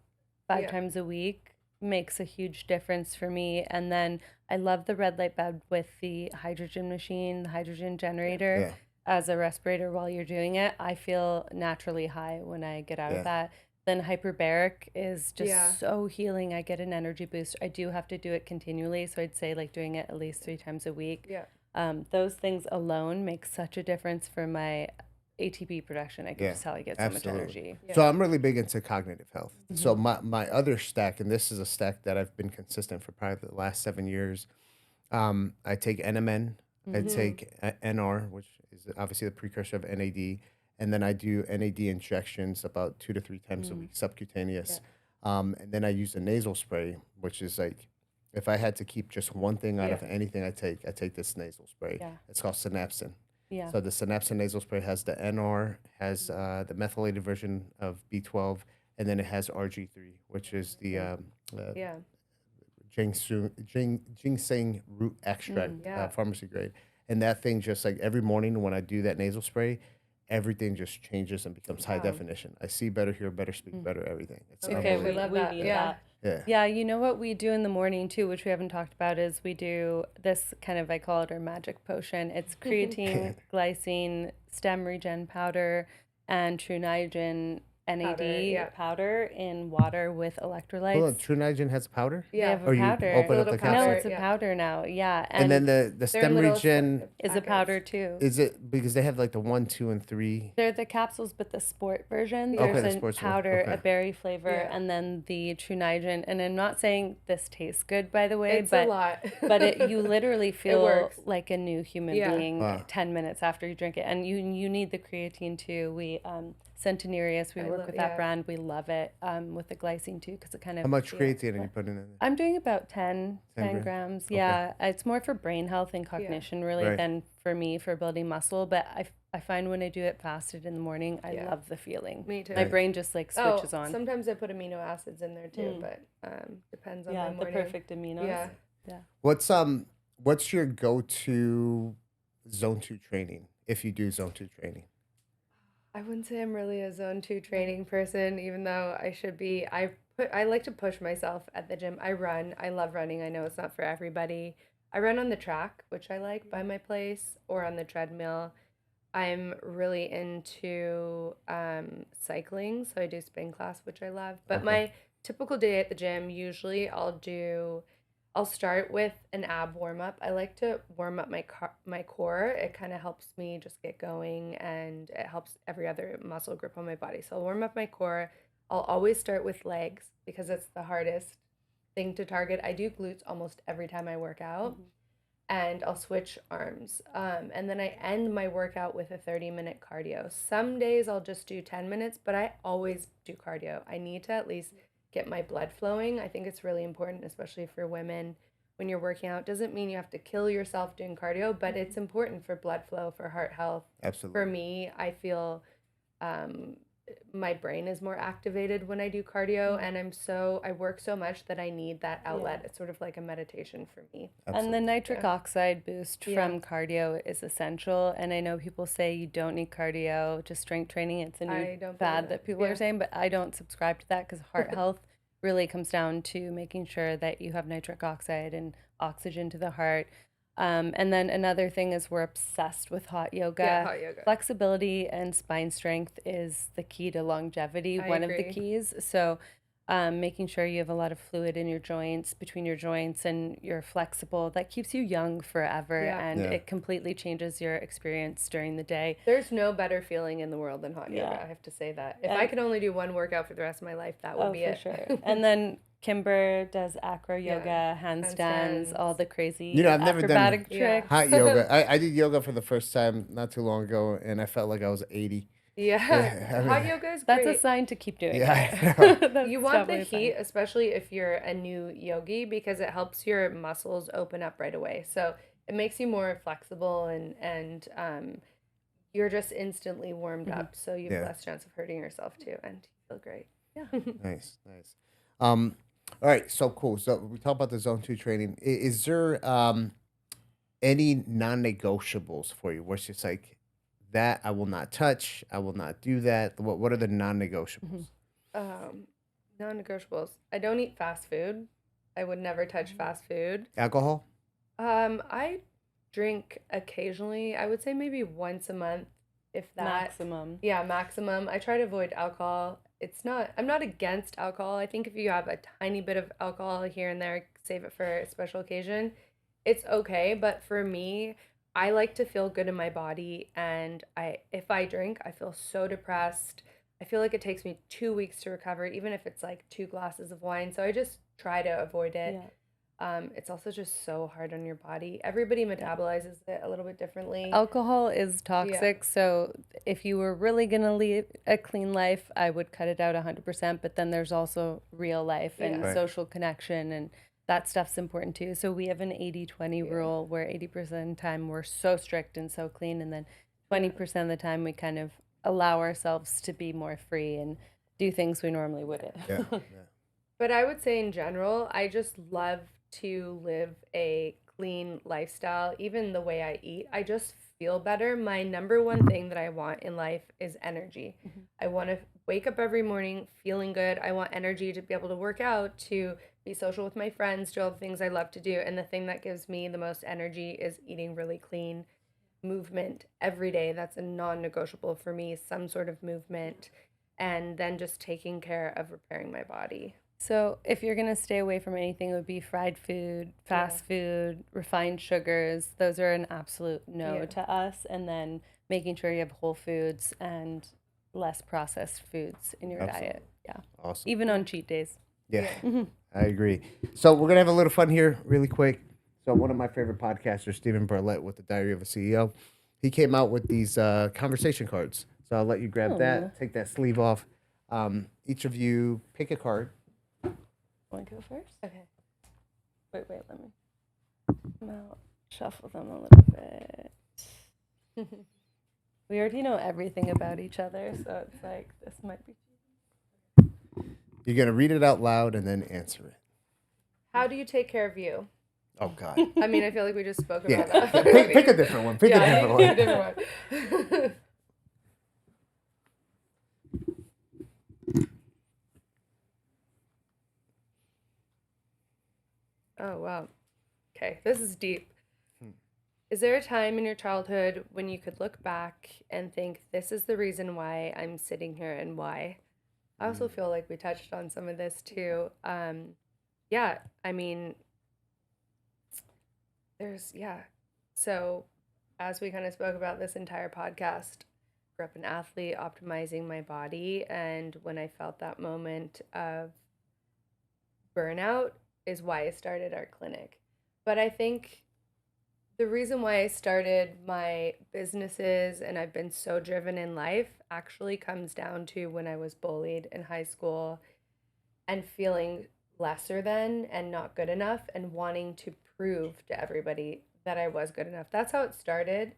5 times a week makes a huge difference for me. And then I love the red light bed with the hydrogen machine, the hydrogen generator as a respirator while you're doing it. I feel naturally high when I get out of that. Then hyperbaric is just so healing. I get an energy boost. I do have to do it continually. So I'd say like doing it at least 3 times a week. Yeah. Those things alone make such a difference for my ATP production. I can just tell I get so much energy. So I'm really big into cognitive health. So my other stack, and this is a stack that I've been consistent for probably the last 7 years. I take NMN, I take NR, which is obviously the precursor of NAD, and then I do NAD injections about 2 to 3 times a week, subcutaneous. And then I use a nasal spray, which is like, if I had to keep just one thing out of anything I take this nasal spray. Yeah. It's called Synapsin. Yeah. So the Synapsin nasal spray has the NR, has the methylated version of B12, and then it has RG3, which is the Yeah. ginseng root extract, pharmacy grade. And that thing, just like every morning when I do that nasal spray, everything just changes and becomes high definition. I see better, hear better, speak better, everything. It's Okay, unbelievable. we love that. need Yeah. that. Yeah. Yeah, you know what we do in the morning too, which we haven't talked about, is we do this kind of, I call it our magic potion. It's creatine, glycine, stem regen powder, and true nitrogen NAD powder in water with Hold on, electrolytes. True Nitrogen has powder? They Yeah. have Or a you powder. open up Little the powder. No, capsule? it's a Yeah. powder now. Yeah. And then the They're stem little regen, is a packets. powder too. is it because they have like the 1, 2, and 3? They're the capsules, but the sport version. Okay, There's the a sports one. powder, Okay. a berry flavor, Yeah. and then the True Nitrogen. And I'm not saying this tastes good, by the way, It's but a lot. you literally feel works. like a new human Yeah. being Wow. 10 minutes after you drink it. And you need the creatine too. We Centenarius, we I work love- with that yeah. brand. We love it with the glycine too, because it kind of How much creatine are you putting in there? I'm doing about 10 10 grams. Okay. Yeah, it's more for brain health and cognition really Right. than for me for building muscle. But I find when I do it fasted in the morning, I Yeah. love the feeling. Me too. My brain just like switches on. Sometimes I put amino acids in there too, but depends on Yeah, my the morning. perfect aminos. Yeah. What's your go-to zone 2 training if you do zone 2 training? I wouldn't say I'm really a zone 2 training person, even though I should be. I like to push myself at the gym. I run. I love running. I know it's not for everybody. I run on the track, which I like by my place, or on the treadmill. I'm really into cycling, so I do spin class, which I love. But Okay. my typical day at the gym, usually I'll start with an ab warm up. I like to warm up my core. It kind of helps me just get going, and it helps every other muscle group on my body. So I'll warm up my core. I'll always start with legs because it's the hardest thing to target. I do glutes almost every time I work out, and I'll switch arms. And then I end my workout with a 30-minute cardio. Some days I'll just do 10 minutes, but I always do cardio. I need to at least get my blood flowing. I think it's really important, especially for women. When you're working out, doesn't mean you have to kill yourself doing cardio, but it's important for blood flow, for heart health. Absolutely. For me, I feel my brain is more activated when I do cardio, and I work so much that I need that outlet. It's sort of like a meditation for me. And the nitric Yeah. oxide boost Yeah. from cardio is essential. And I know people say you don't need cardio, just strength training. It's a I new don't believe fad that. that people Yeah. are saying, but I don't subscribe to that because heart health really comes down to making sure that you have nitric oxide and oxygen to the heart. And then another thing is we're obsessed with hot yoga. Yeah, hot yoga. Flexibility and spine strength is the key to longevity, I one of the agree. keys. So making sure you have a lot of fluid in your joints, between your joints, and you're flexible, that keeps you young forever. Yeah. And Yeah. it completely changes your experience during the day. There's no better feeling in the world than hot Yeah. yoga. I have to say that. If And- I could only do one workout for the rest of my life, that would be for it. sure. And then Kymber does acro Yeah. yoga, handstands, all the crazy You know, I've never done acrobatic Yeah. tricks. hot yoga. I did yoga for the first time not too long ago, and I felt like I was 80. Yeah, I hot mean- yoga is That's great. a sign to keep doing Yeah, it. I know. That's You want the definitely a sign. heat, especially if you're a new yogi, because it helps your muscles open up right away. So it makes you more flexible, and you're just instantly warmed up. So you have Yeah. less chance of hurting yourself too, and you feel great. Nice. All right, so cool. So we talked about the zone 2 training. Is there any non-negotiables for you where it's just like that I will not touch, I will not do that? What are the non-negotiables? Non-negotiables. I don't eat fast food. I would never touch fast food. Alcohol? I drink occasionally. I would say maybe once a month, if that. Maximum. Yeah, maximum. I try to avoid alcohol. I'm not against alcohol. I think if you have a tiny bit of alcohol here and there, save it for a special occasion, it's okay. But for me, I like to feel good in my body, and if I drink, I feel so depressed. I feel like it takes me 2 weeks to recover, even if it's like 2 glasses of wine. So I just try to avoid it. Yeah. It's also just so hard on your body. Everybody metabolizes it a little bit differently. Alcohol is toxic, so if you were really going to lead a clean life, I would cut it out 100%, but then there's also real life and Yeah. Right. social connection, and that stuff's important too. So we have an 80-20 rule where 80% of the time we're so strict and so clean, and then 20% of the time we kind of allow ourselves to be more free and do things we normally wouldn't. Yeah. But I would say in general, I just love to live a clean lifestyle, even the way I eat. I just feel better. My number one thing that I want in life is energy. I want to wake up every morning feeling good. I want energy to be able to work out, to be social with my friends, do all the things I love to do. And the thing that gives me the most energy is eating really clean. Movement every day. That's a non-negotiable for me, some sort of movement. and then just taking care of repairing my body. So if you're going to stay away from anything, it would be fried food, fast food, refined sugars. Those are an absolute no to us. And then making sure you have whole foods and less processed foods in your diet. Yeah. Awesome. Even on cheat days. Yeah, I agree. So we're going to have a little fun here really quick. So one of my favorite podcasters, Stephen Bartlett with the Diary of a CEO, he came out with these conversation cards. So I'll let you grab that, take that sleeve off. Each of you pick a card. Want to go first? Okay. Wait, let me come out, shuffle them a little bit. We already know everything about each other, so it's like, this might be. You're going to read it out loud and then answer it. How do you take care of you? Oh, God. I mean, I feel like we just spoke about that. Pick a different one. Pick a different one. A different one. Oh, wow. Okay, this is deep. Is there a time in your childhood when you could look back and think, this is the reason why I'm sitting here and why? I also feel like we touched on some of this too. Yeah, I mean, So as we kind of spoke about this entire podcast, grew up an athlete, optimizing my body. And when I felt that moment of burnout is why I started our clinic. But I think the reason why I started my businesses and I've been so driven in life actually comes down to when I was bullied in high school and feeling lesser than and not good enough and wanting to prove to everybody that I was good enough. That's how it started.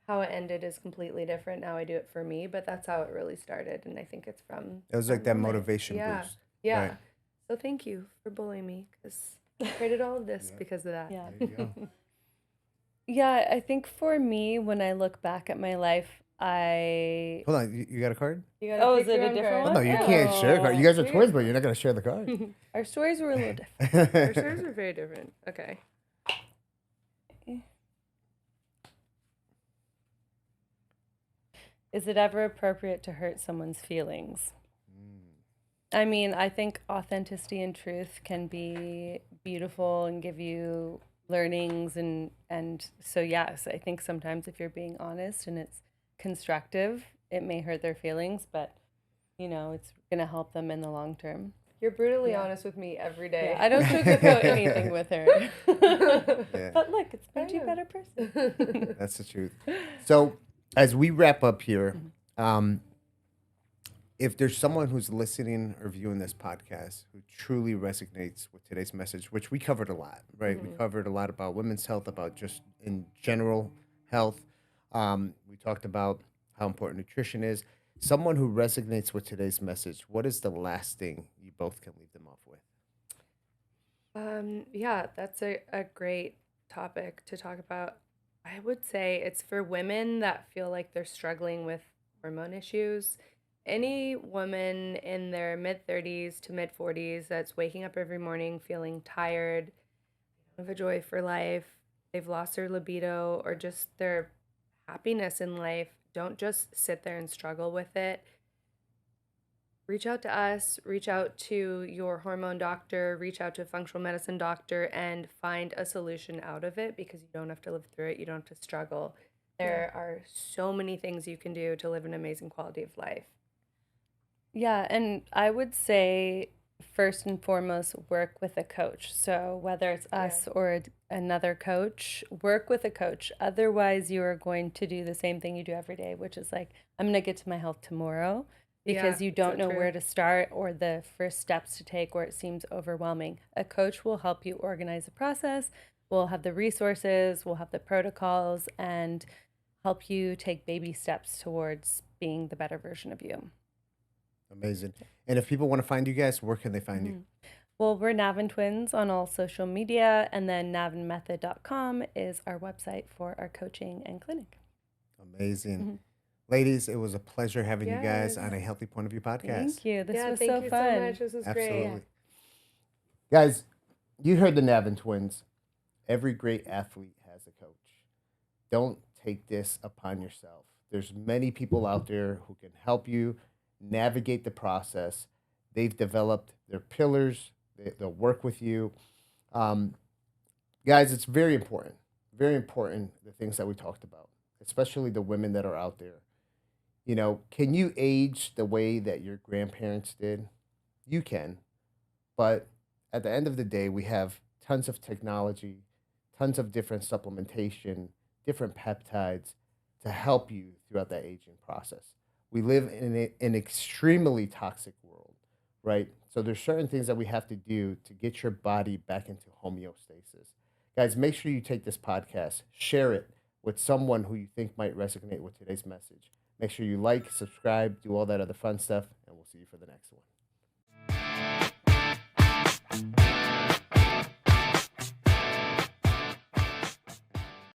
How it ended is completely different. Now I do it for me, but that's how it really started. And I think it's from It was like that moment. motivation boost. Yeah. Right. So thank you for bullying me because I created all of this because of that. Yeah. There you go. Yeah, I think for me, when I look back at my life, Hold on. You got a card? You gotta Oh, pick is it your a own different card. Oh, no, you can't share a card. You guys are twins, but you're not going to share the card. our stories were a little different. Our stories are very different. Okay. Is it ever appropriate to hurt someone's feelings? I mean, I think authenticity and truth can be beautiful and give you learnings and so yes, I think sometimes if you're being honest and it's constructive, it may hurt their feelings, but you know, it's going to help them in the long term. You're brutally honest with me every day. Yeah, I don't sugarcoat anything with her. Yeah. But look, it's made you a better person. That's the truth. So as we wrap up here, if there's someone who's listening or viewing this podcast who truly resonates with today's message, which we covered a lot, right? We covered a lot about women's health, about just in general health. We talked about how important nutrition is. Someone who resonates with today's message, what is the last thing you both can leave them off with? Yeah, that's a great topic to talk about. I would say it's for women that feel like they're struggling with hormone issues. Any woman in their mid-30s to mid-40s that's waking up every morning feeling tired, don't have a joy for life, they've lost their libido or just their happiness in life, don't just sit there and struggle with it. Reach out to us, reach out to your hormone doctor, reach out to a functional medicine doctor and find a solution out of it because you don't have to live through it. You don't have to struggle. There are so many things you can do to live an amazing quality of life. Yeah, and I would say first and foremost, work with a coach. So whether it's us or another coach, work with a coach. Otherwise, you are going to do the same thing you do every day, which is like, I'm going to get to my health tomorrow because you don't know where to start or the first steps to take where it seems overwhelming. A coach will help you organize the process. We'll have the resources, we'll have the protocols, and help you take baby steps towards being the better version of you. Amazing. And if people want to find you guys, where can they find you? Well, we're Naven Twins on all social media, and then navenmethod.com is our website for our coaching and clinic. Amazing. Ladies, it was a pleasure having you guys on a Healthy Point of View podcast. Thank you. This was thank so you fun. so much. This was Absolutely. great. Guys, you heard the Naven Twins. Every great athlete has a coach. Don't take this upon yourself. There's many people out there who can help you navigate the process. They've developed their pillars. They'll work with you. Um, Guys, it's very important, the things that we talked about, especially the women that are out there. Can you age the way that your grandparents did? You can, but at the end of the day, we have tons of technology, tons of different supplementation, different peptides to help you throughout that aging process. We live in an extremely toxic world, right? So there's certain things that we have to do to get your body back into homeostasis. Guys, make sure you take this podcast, share it with someone who you think might resonate with today's message. Make sure you like, subscribe, do all that other fun stuff, and we'll see you for the next one.